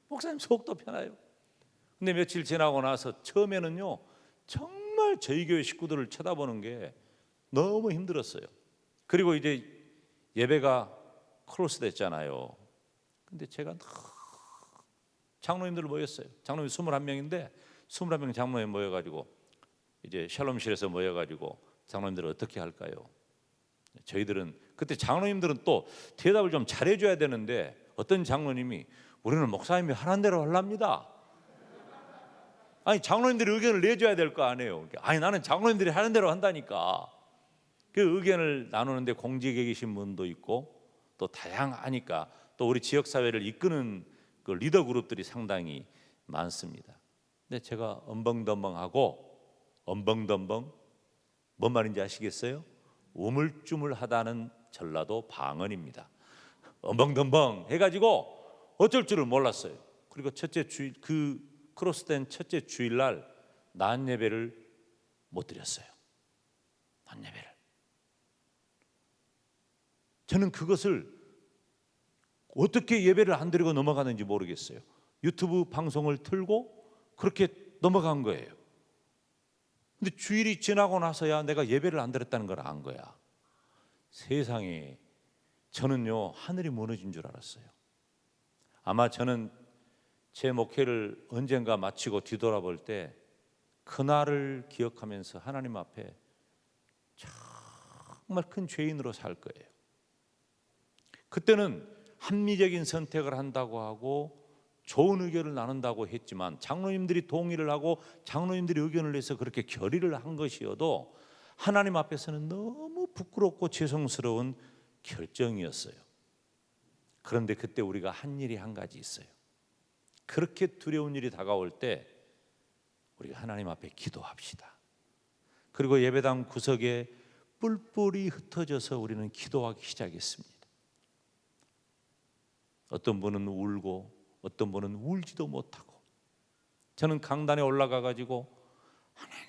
C: 목사님 속도 편해요. 근데 며칠 지나고 나서 처음에는요 정말 저희 교회 식구들을 쳐다보는 게 너무 힘들었어요. 그리고 이제 예배가 크로스 됐잖아요. 근데 제가 장로님들 모였어요. 장로님 21명인데 21명 장로님 모여가지고 이제 샬롬실에서 모여가지고 장로님들 어떻게 할까요? 저희들은 그때 장로님들은 또 대답을 좀 잘해줘야 되는데 어떤 장로님이 우리는 목사님이 하는 대로 하랍니다. 아니 장로님들이 의견을 내줘야 될 거 아니에요. 아니 나는 장로님들이 하는 대로 한다니까. 그 의견을 나누는데 공직에 계신 분도 있고 또 다양하니까 또 우리 지역 사회를 이끄는 그 리더 그룹들이 상당히 많습니다. 근데 제가 엄벙덤벙하고 엄벙덤벙 뭔 말인지 아시겠어요? 우물쭈물하다는 전라도 방언입니다. 엄벙덤벙 해가지고 어쩔 줄을 몰랐어요. 그리고 첫째 주일 그 크로스된 첫째 주일날 낮 예배를 못 드렸어요. 낮 예배를. 저는 그것을 어떻게 예배를 안 드리고 넘어가는지 모르겠어요. 유튜브 방송을 틀고 그렇게 넘어간 거예요. 근데 주일이 지나고 나서야 내가 예배를 안 드렸다는 걸 안 거야. 세상에 저는요 하늘이 무너진 줄 알았어요. 아마 저는 제 목회를 언젠가 마치고 뒤돌아볼 때 그날을 기억하면서 하나님 앞에 정말 큰 죄인으로 살 거예요. 그때는 합리적인 선택을 한다고 하고 좋은 의견을 나눈다고 했지만 장로님들이 동의를 하고 장로님들이 의견을 내서 그렇게 결의를 한 것이어도 하나님 앞에서는 너무 부끄럽고 죄송스러운 결정이었어요. 그런데 그때 우리가 한 일이 한 가지 있어요. 그렇게 두려운 일이 다가올 때 우리가 하나님 앞에 기도합시다. 그리고 예배당 구석에 뿔뿔이 흩어져서 우리는 기도하기 시작했습니다. 어떤 분은 울고 어떤 분은 울지도 못하고 저는 강단에 올라가 가지고 하나님.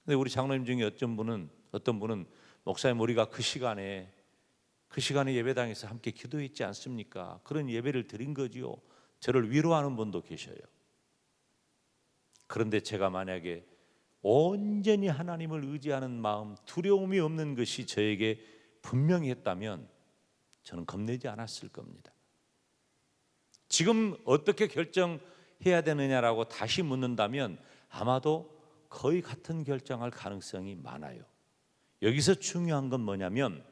C: 근데 우리 장로님 중에 어떤 분은 목사님 우리가 그 시간에 예배당에서 함께 기도했지 않습니까? 그런 예배를 드린 거지요. 저를 위로하는 분도 계셔요. 그런데 제가 만약에 온전히 하나님을 의지하는 마음, 두려움이 없는 것이 저에게 분명히 했다면 저는 겁내지 않았을 겁니다. 지금 어떻게 결정해야 되느냐라고 다시 묻는다면 아마도 거의 같은 결정할 가능성이 많아요. 여기서 중요한 건 뭐냐면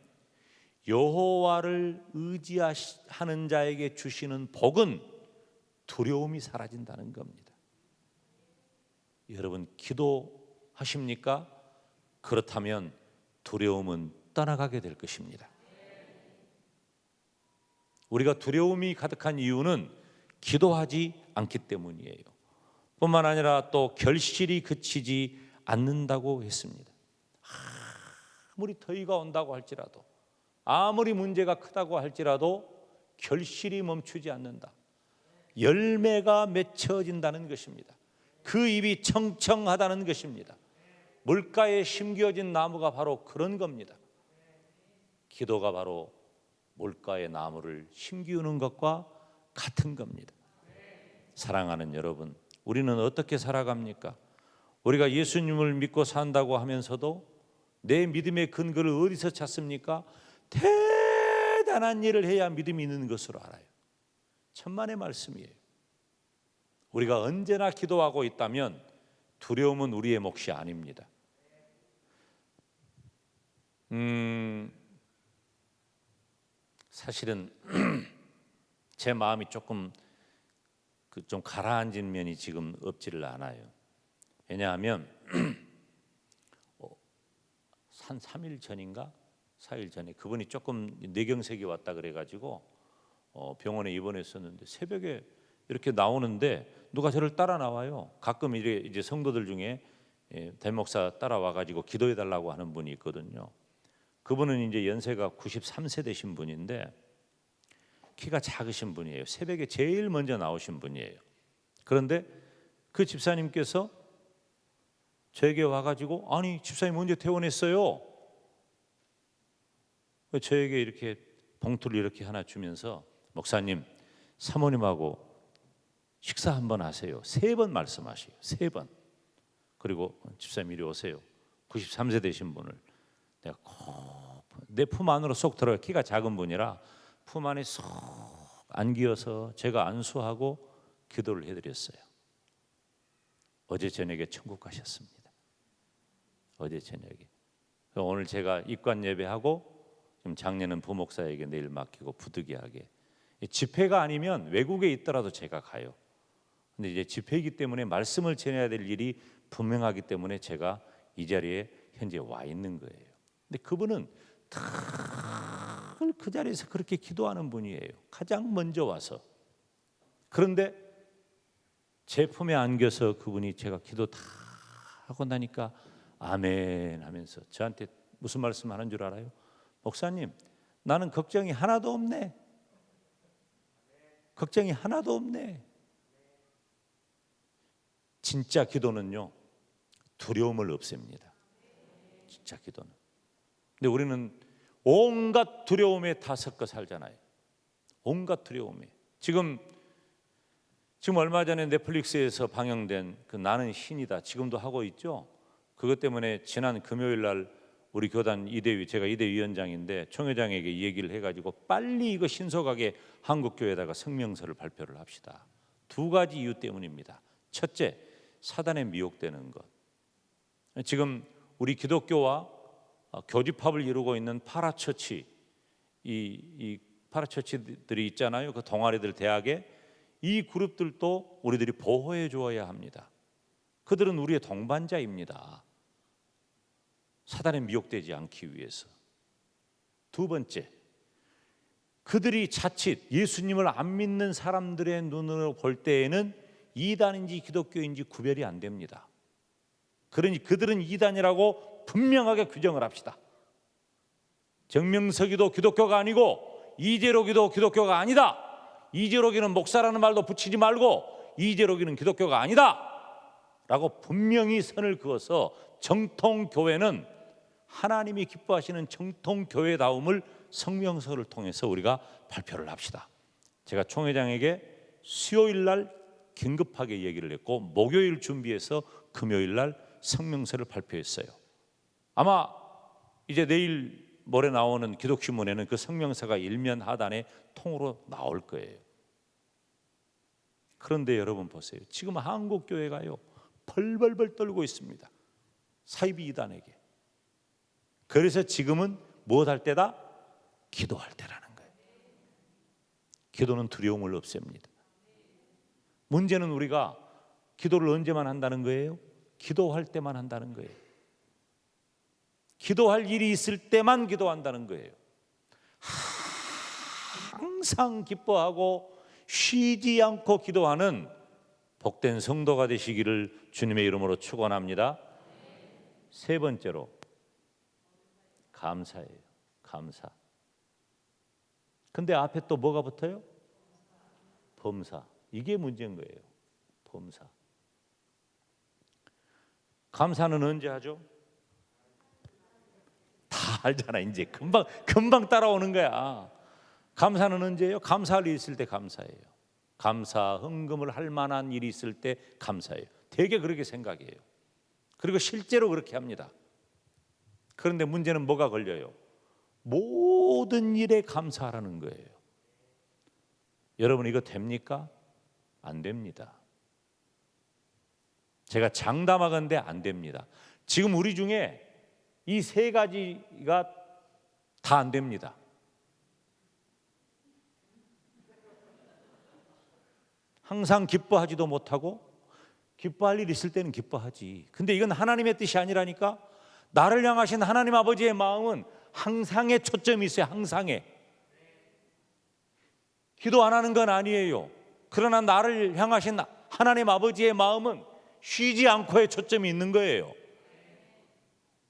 C: 여호와를 의지하는 자에게 주시는 복은 두려움이 사라진다는 겁니다. 여러분 기도하십니까? 그렇다면 두려움은 떠나가게 될 것입니다. 우리가 두려움이 가득한 이유는 기도하지 않기 때문이에요. 뿐만 아니라 또 결실이 그치지 않는다고 했습니다. 아무리 더위가 온다고 할지라도 아무리 문제가 크다고 할지라도 결실이 멈추지 않는다. 열매가 맺혀진다는 것입니다. 그 잎이 청청하다는 것입니다. 물가에 심겨진 나무가 바로 그런 겁니다. 기도가 바로 물가에 나무를 심기우는 것과 같은 겁니다. 사랑하는 여러분, 우리는 어떻게 살아갑니까? 우리가 예수님을 믿고 산다고 하면서도 내 믿음의 근거를 어디서 찾습니까? 대단한 일을 해야 믿음이 있는 것으로 알아요. 천만의 말씀이에요. 우리가 언제나 기도하고 있다면 두려움은 우리의 몫이 아닙니다. 사실은 제 마음이 조금 좀 가라앉은 면이 지금 없지를 않아요. 왜냐하면 한 3일 전인가 4일 전에 그분이 조금 뇌경색이 왔다 그래가지고 병원에 입원했었는데 새벽에 이렇게 나오는데 누가 저를 따라 나와요. 가끔 이제 성도들 중에 대목사 따라와가지고 기도해달라고 하는 분이 있거든요. 그분은 이제 연세가 93세 되신 분인데 키가 작으신 분이에요. 새벽에 제일 먼저 나오신 분이에요. 그런데 그 집사님께서 저에게 와가지고 아니 집사님 언제 퇴원했어요? 저에게 이렇게 봉투를 이렇게 하나 주면서 목사님 사모님하고 식사 한번 하세요. 3번 말씀하세요. 3번. 그리고 집사님 이리 오세요. 93세 되신 분을 내가 꼭 내 품 안으로 쏙 들어가. 키가 작은 분이라 품 안에 쏙 안기어서 제가 안수하고 기도를 해드렸어요. 어제 저녁에 천국 가셨습니다. 어제 저녁에. 오늘 제가 입관 예배하고 지금 장례는 부목사에게 내일 맡기고 부득이하게 집회가 아니면 외국에 있더라도 제가 가요. 근데 이제 집회이기 때문에 말씀을 전해야 될 일이 분명하기 때문에 제가 이 자리에 현재 와 있는 거예요. 근데 그분은 그 자리에서 그렇게 기도하는 분이에요. 가장 먼저 와서. 그런데 제 품에 안겨서 그분이 제가 기도 다 하고 나니까 아멘 하면서 저한테 무슨 말씀하는 줄 알아요? 목사님, 나는 걱정이 하나도 없네. 걱정이 하나도 없네. 진짜 기도는요, 두려움을 없앱니다. 진짜 기도는. 근데 우리는 온갖 두려움에 다 섞어 살잖아요. 온갖 두려움에. 지금 얼마 전에 넷플릭스에서 방영된 그 나는 신이다. 지금도 하고 있죠. 그것 때문에 지난 금요일 날 우리 교단 이대위, 제가 이대위원장인데 총회장에게 이 얘기를 해가지고 빨리 이거 신속하게 한국교회에다가 성명서를 발표를 합시다. 2가지 이유 때문입니다. 첫째, 사단에 미혹되는 것. 지금 우리 기독교와 교집합을 이루고 있는 파라처치, 이 파라처치들이 있잖아요. 그 동아리들 대학에 이 그룹들도 우리들이 보호해 주어야 합니다. 그들은 우리의 동반자입니다. 사단에 미혹되지 않기 위해서. 2번째, 그들이 자칫 예수님을 안 믿는 사람들의 눈으로 볼 때에는 이단인지 기독교인지 구별이 안 됩니다. 그러니 그들은 이단이라고 분명하게 규정을 합시다. 정명석이도 기독교가 아니고 이재록이도 기독교가 아니다. 이재록이는 목사라는 말도 붙이지 말고 이재록이는 기독교가 아니다 라고 분명히 선을 그어서 정통교회는 하나님이 기뻐하시는 정통교회다움을 성명서를 통해서 우리가 발표를 합시다. 제가 총회장에게 수요일 날 긴급하게 얘기를 했고 목요일 준비해서 금요일 날 성명서를 발표했어요. 아마 이제 내일 모레 나오는 기독신문에는 그 성명서가 일면 하단에 통으로 나올 거예요. 그런데 여러분 보세요. 지금 한국교회가요 벌벌벌 떨고 있습니다. 사이비 이단에게. 그래서 지금은 무엇할 때다? 기도할 때라는 거예요. 기도는 두려움을 없앱니다. 문제는 우리가 기도를 언제만 한다는 거예요? 기도할 때만 한다는 거예요. 기도할 일이 있을 때만 기도한다는 거예요. 항상 기뻐하고 쉬지 않고 기도하는 복된 성도가 되시기를 주님의 이름으로 축원합니다. 3번째로 감사예요. 감사. 근데 앞에 또 뭐가 붙어요? 범사. 이게 문제인 거예요. 범사. 감사는 언제 하죠? 다 알잖아. 이제 금방 따라오는 거야. 감사는 언제예요? 감사할 일이 있을 때 감사해요. 감사, 헌금을 할 만한 일이 있을 때 감사해요. 되게 그렇게 생각해요. 그리고 실제로 그렇게 합니다. 그런데 문제는 뭐가 걸려요? 모든 일에 감사하라는 거예요. 여러분 이거 됩니까? 안 됩니다. 제가 장담하건대 안 됩니다. 지금 우리 중에 이 3가지가 다 안 됩니다. 항상 기뻐하지도 못하고 기뻐할 일 있을 때는 기뻐하지. 근데 이건 하나님의 뜻이 아니라니까. 나를 향하신 하나님 아버지의 마음은 항상에 초점이 있어요. 항상에. 기도 안 하는 건 아니에요. 그러나 나를 향하신 하나님 아버지의 마음은 쉬지 않고의 초점이 있는 거예요.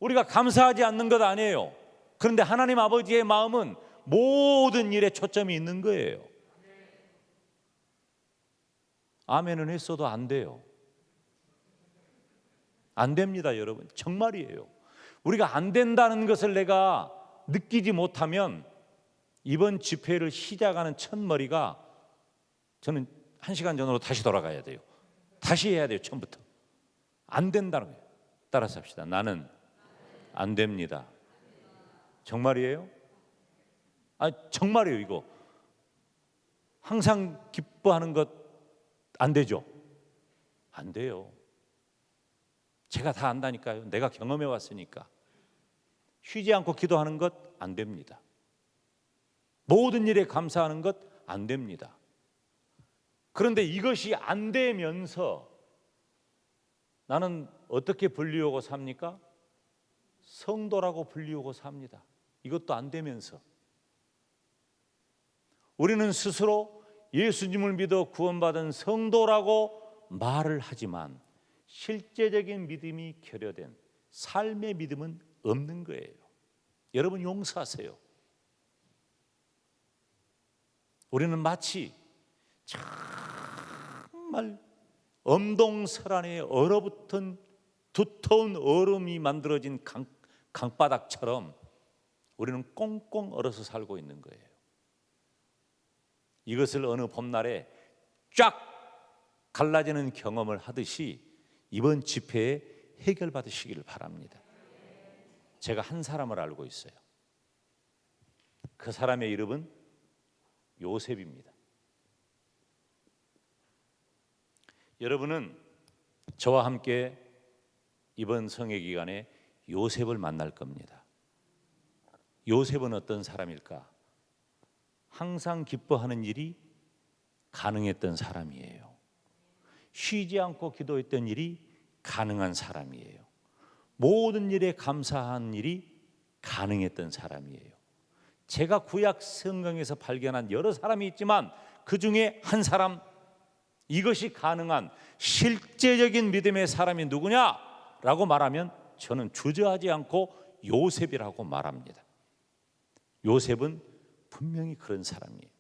C: 우리가 감사하지 않는 것 아니에요. 그런데 하나님 아버지의 마음은 모든 일에 초점이 있는 거예요. 아멘은 했어도 안 돼요. 안 됩니다, 여러분. 정말이에요. 우리가 안 된다는 것을 내가 느끼지 못하면 이번 집회를 시작하는 첫머리가 저는 1시간 전으로 다시 돌아가야 돼요. 다시 해야 돼요, 처음부터. 안 된다는 거예요. 따라서 합시다. 나는 안 됩니다. 정말이에요? 정말이에요, 이거. 항상 기뻐하는 것 안 되죠? 안 돼요. 제가 다 안다니까요. 내가 경험해 왔으니까. 쉬지 않고 기도하는 것 안 됩니다. 모든 일에 감사하는 것 안 됩니다. 그런데 이것이 안 되면서 나는 어떻게 불리우고 삽니까? 성도라고 불리우고 삽니다. 이것도 안 되면서 우리는 스스로 예수님을 믿어 구원받은 성도라고 말을 하지만 실제적인 믿음이 결여된 삶의 믿음은 없는 거예요. 여러분 용서하세요. 우리는 마치 정말 엄동설 안에 얼어붙은 두터운 얼음이 만들어진 강바닥처럼 우리는 꽁꽁 얼어서 살고 있는 거예요. 이것을 어느 봄날에 쫙 갈라지는 경험을 하듯이 이번 집회에 해결받으시기를 바랍니다. 제가 한 사람을 알고 있어요. 그 사람의 이름은 요셉입니다. 여러분은 저와 함께 이번 성회 기간에 요셉을 만날 겁니다. 요셉은 어떤 사람일까? 항상 기뻐하는 일이 가능했던 사람이에요. 쉬지 않고 기도했던 일이 가능한 사람이에요. 모든 일에 감사한 일이 가능했던 사람이에요. 제가 구약 성경에서 발견한 여러 사람이 있지만 그 중에 한 사람, 이것이 가능한 실제적인 믿음의 사람이 누구냐라고 말하면 저는 주저하지 않고 요셉이라고 말합니다. 요셉은 분명히 그런 사람이에요.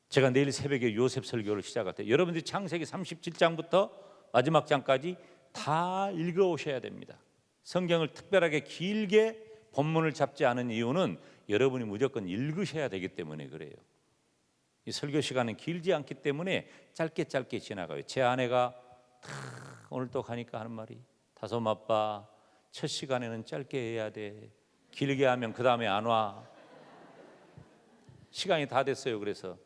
C: 제가 내일 새벽에 요셉 설교를 시작할 때 여러분들이 창세기 37장부터 마지막 장까지 다 읽어오셔야 됩니다. 성경을 특별하게 길게 본문을 잡지 않은 이유는 여러분이 무조건 읽으셔야 되기 때문에 그래요. 이 설교 시간은 길지 않기 때문에 짧게 지나가요. 제 아내가 오늘 또 가니까 하는 말이 다솜 아빠 첫 시간에는 짧게 해야 돼. 길게 하면 그 다음에 안 와. 시간이 다 됐어요. 그래서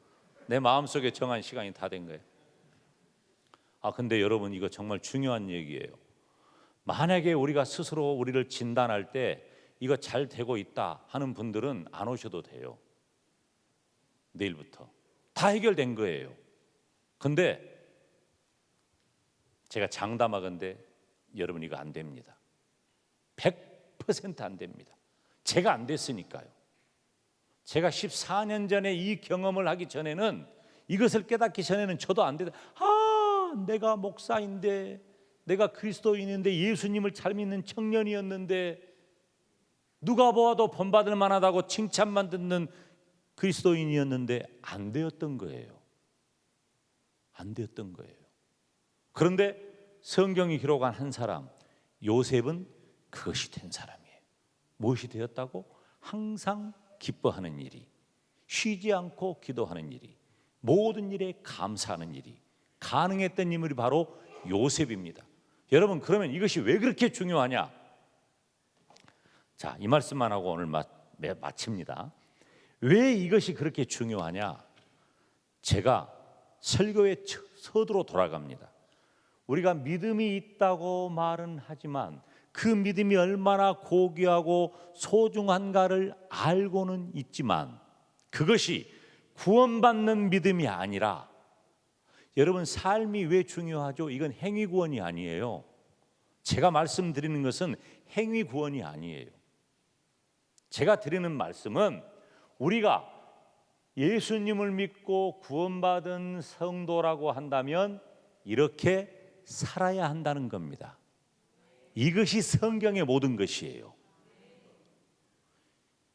C: 내 마음속에 정한 시간이 다 된 거예요. 근데 여러분 이거 정말 중요한 얘기예요. 만약에 우리가 스스로 우리를 진단할 때 이거 잘 되고 있다 하는 분들은 안 오셔도 돼요. 내일부터 다 해결된 거예요. 근데 제가 장담하건대 여러분 이거 안 됩니다. 100% 안 됩니다. 제가 안 됐으니까요. 제가 14년 전에 이 경험을 하기 전에는, 이것을 깨닫기 전에는 저도 안 되다. 내가 목사인데, 내가 그리스도인인데, 예수님을 잘 믿는 청년이었는데, 누가 보아도 본받을 만하다고 칭찬만 듣는 그리스도인이었는데 안 되었던 거예요. 안 되었던 거예요. 그런데 성경이 기록한 한 사람, 요셉은 그것이 된 사람이에요. 무엇이 되었다고? 항상 기뻐하는 일이, 쉬지 않고 기도하는 일이, 모든 일에 감사하는 일이 가능했던 인물이 바로 요셉입니다. 여러분, 그러면 이것이 왜 그렇게 중요하냐? 자, 이 말씀만 하고 오늘 마칩니다. 왜 이것이 그렇게 중요하냐? 제가 설교의 서두로 돌아갑니다. 우리가 믿음이 있다고 말은 하지만 그 믿음이 얼마나 고귀하고 소중한가를 알고는 있지만 그것이 구원받는 믿음이 아니라, 여러분 삶이 왜 중요하죠? 이건 행위 구원이 아니에요. 제가 말씀드리는 것은 행위 구원이 아니에요. 제가 드리는 말씀은 우리가 예수님을 믿고 구원받은 성도라고 한다면 이렇게 살아야 한다는 겁니다. 이것이 성경의 모든 것이에요.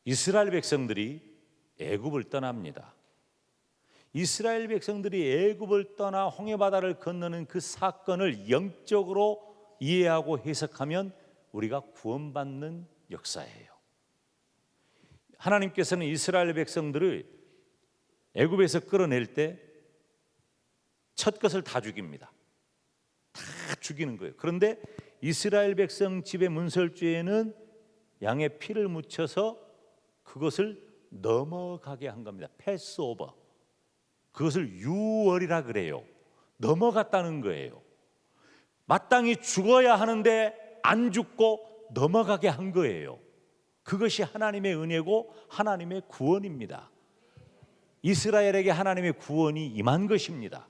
C: 이스라엘 백성들이 애굽을 떠납니다. 이스라엘 백성들이 애굽을 떠나 홍해바다를 건너는 그 사건을 영적으로 이해하고 해석하면 우리가 구원받는 역사예요. 하나님께서는 이스라엘 백성들을 애굽에서 끌어낼 때 첫 것을 다 죽입니다. 다 죽이는 거예요. 그런데 이스라엘 백성 집의 문설주에는 양의 피를 묻혀서 그것을 넘어가게 한 겁니다. 패스오버. 그것을 유월이라 그래요. 넘어갔다는 거예요. 마땅히 죽어야 하는데 안 죽고 넘어가게 한 거예요. 그것이 하나님의 은혜고 하나님의 구원입니다. 이스라엘에게 하나님의 구원이 임한 것입니다.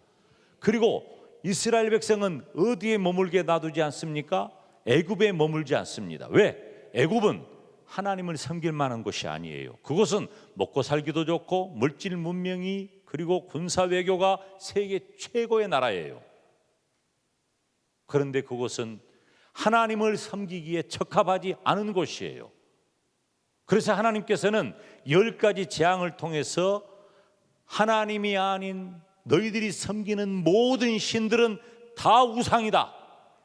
C: 그리고 이스라엘 백성은 어디에 머물게 놔두지 않습니까? 애굽에 머물지 않습니다. 왜? 애굽은 하나님을 섬길 만한 곳이 아니에요. 그곳은 먹고 살기도 좋고 물질 문명이 그리고 군사 외교가 세계 최고의 나라예요. 그런데 그곳은 하나님을 섬기기에 적합하지 않은 곳이에요. 그래서 하나님께서는 10가지 재앙을 통해서 하나님이 아닌 너희들이 섬기는 모든 신들은 다 우상이다.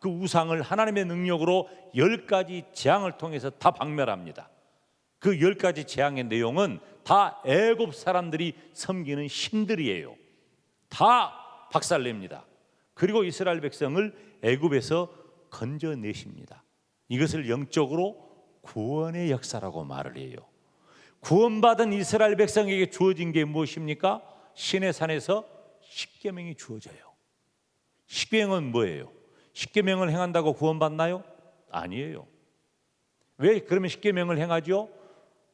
C: 그 우상을 하나님의 능력으로 10가지 재앙을 통해서 다 박멸합니다. 그 10가지 재앙의 내용은 다 애굽 사람들이 섬기는 신들이에요. 다 박살냅니다. 그리고 이스라엘 백성을 애굽에서 건져내십니다. 이것을 영적으로 구원의 역사라고 말을 해요. 구원받은 이스라엘 백성에게 주어진 게 무엇입니까? 시내 산에서 십계명이 주어져요. 십계명은 뭐예요? 십계명을 행한다고 구원받나요? 아니에요. 왜 그러면 십계명을 행하죠?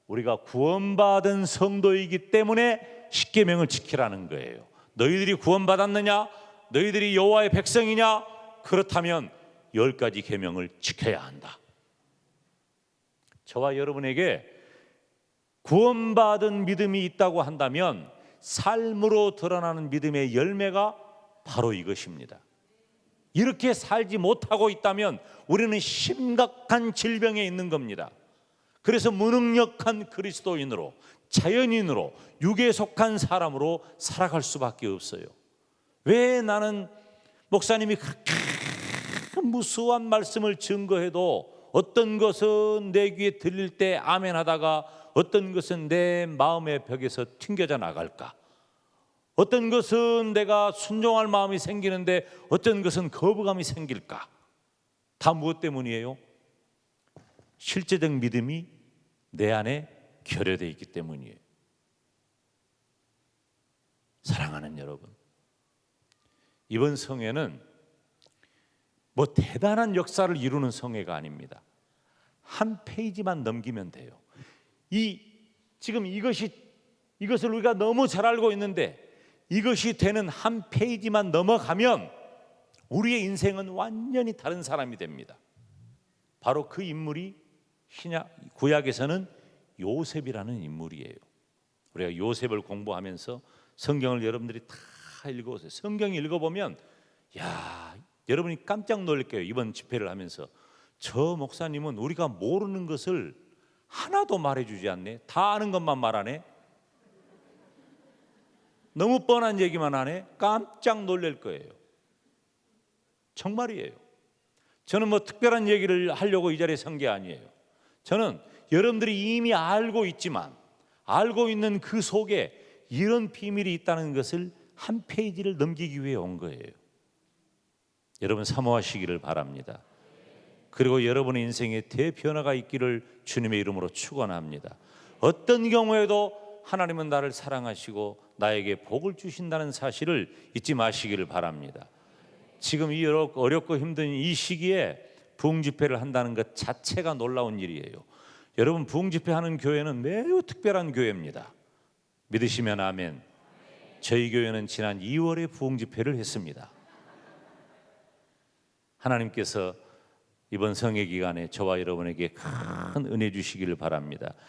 C: 우리가 구원받은 성도이기 때문에 십계명을 지키라는 거예요. 너희들이 구원받았느냐? 너희들이 여호와의 백성이냐? 그렇다면 10가지 계명을 지켜야 한다. 저와 여러분에게 구원받은 믿음이 있다고 한다면 삶으로 드러나는 믿음의 열매가 바로 이것입니다. 이렇게 살지 못하고 있다면 우리는 심각한 질병에 있는 겁니다. 그래서 무능력한 그리스도인으로, 자연인으로, 육에 속한 사람으로 살아갈 수밖에 없어요. 왜 나는 목사님이 그렇게 무수한 말씀을 증거해도 어떤 것은 내 귀에 들릴 때 아멘 하다가 어떤 것은 내 마음의 벽에서 튕겨져 나갈까? 어떤 것은 내가 순종할 마음이 생기는데 어떤 것은 거부감이 생길까? 다 무엇 때문이에요? 실제적 믿음이 내 안에 결여되어 있기 때문이에요. 사랑하는 여러분, 이번 성회는 뭐 대단한 역사를 이루는 성회가 아닙니다. 한 페이지만 넘기면 돼요. 지금 이것을 우리가 너무 잘 알고 있는데 이것이 되는 한 페이지만 넘어가면 우리의 인생은 완전히 다른 사람이 됩니다. 바로 그 인물이 구약에서는 요셉이라는 인물이에요. 우리가 요셉을 공부하면서 성경을 여러분들이 다 읽어보세요. 성경 읽어보면 여러분이 깜짝 놀랄 거예요. 이번 집회를 하면서 저 목사님은 우리가 모르는 것을 하나도 말해주지 않네. 다 아는 것만 말하네. 너무 뻔한 얘기만 하네. 깜짝 놀랄 거예요. 정말이에요. 저는 뭐 특별한 얘기를 하려고 이 자리에 선 게 아니에요. 저는 여러분들이 이미 알고 있지만 알고 있는 그 속에 이런 비밀이 있다는 것을 한 페이지를 넘기기 위해 온 거예요. 여러분 사모하시기를 바랍니다. 그리고 여러분의 인생에 대변화가 있기를 주님의 이름으로 축원합니다. 어떤 경우에도 하나님은 나를 사랑하시고 나에게 복을 주신다는 사실을 잊지 마시기를 바랍니다. 지금 이 어렵고 힘든 이 시기에 부흥 집회를 한다는 것 자체가 놀라운 일이에요. 여러분 부흥 집회하는 교회는 매우 특별한 교회입니다. 믿으시면 아멘. 저희 교회는 지난 2월에 부흥 집회를 했습니다. 하나님께서 이번 성회 기간에 저와 여러분에게 큰 은혜 주시기를 바랍니다.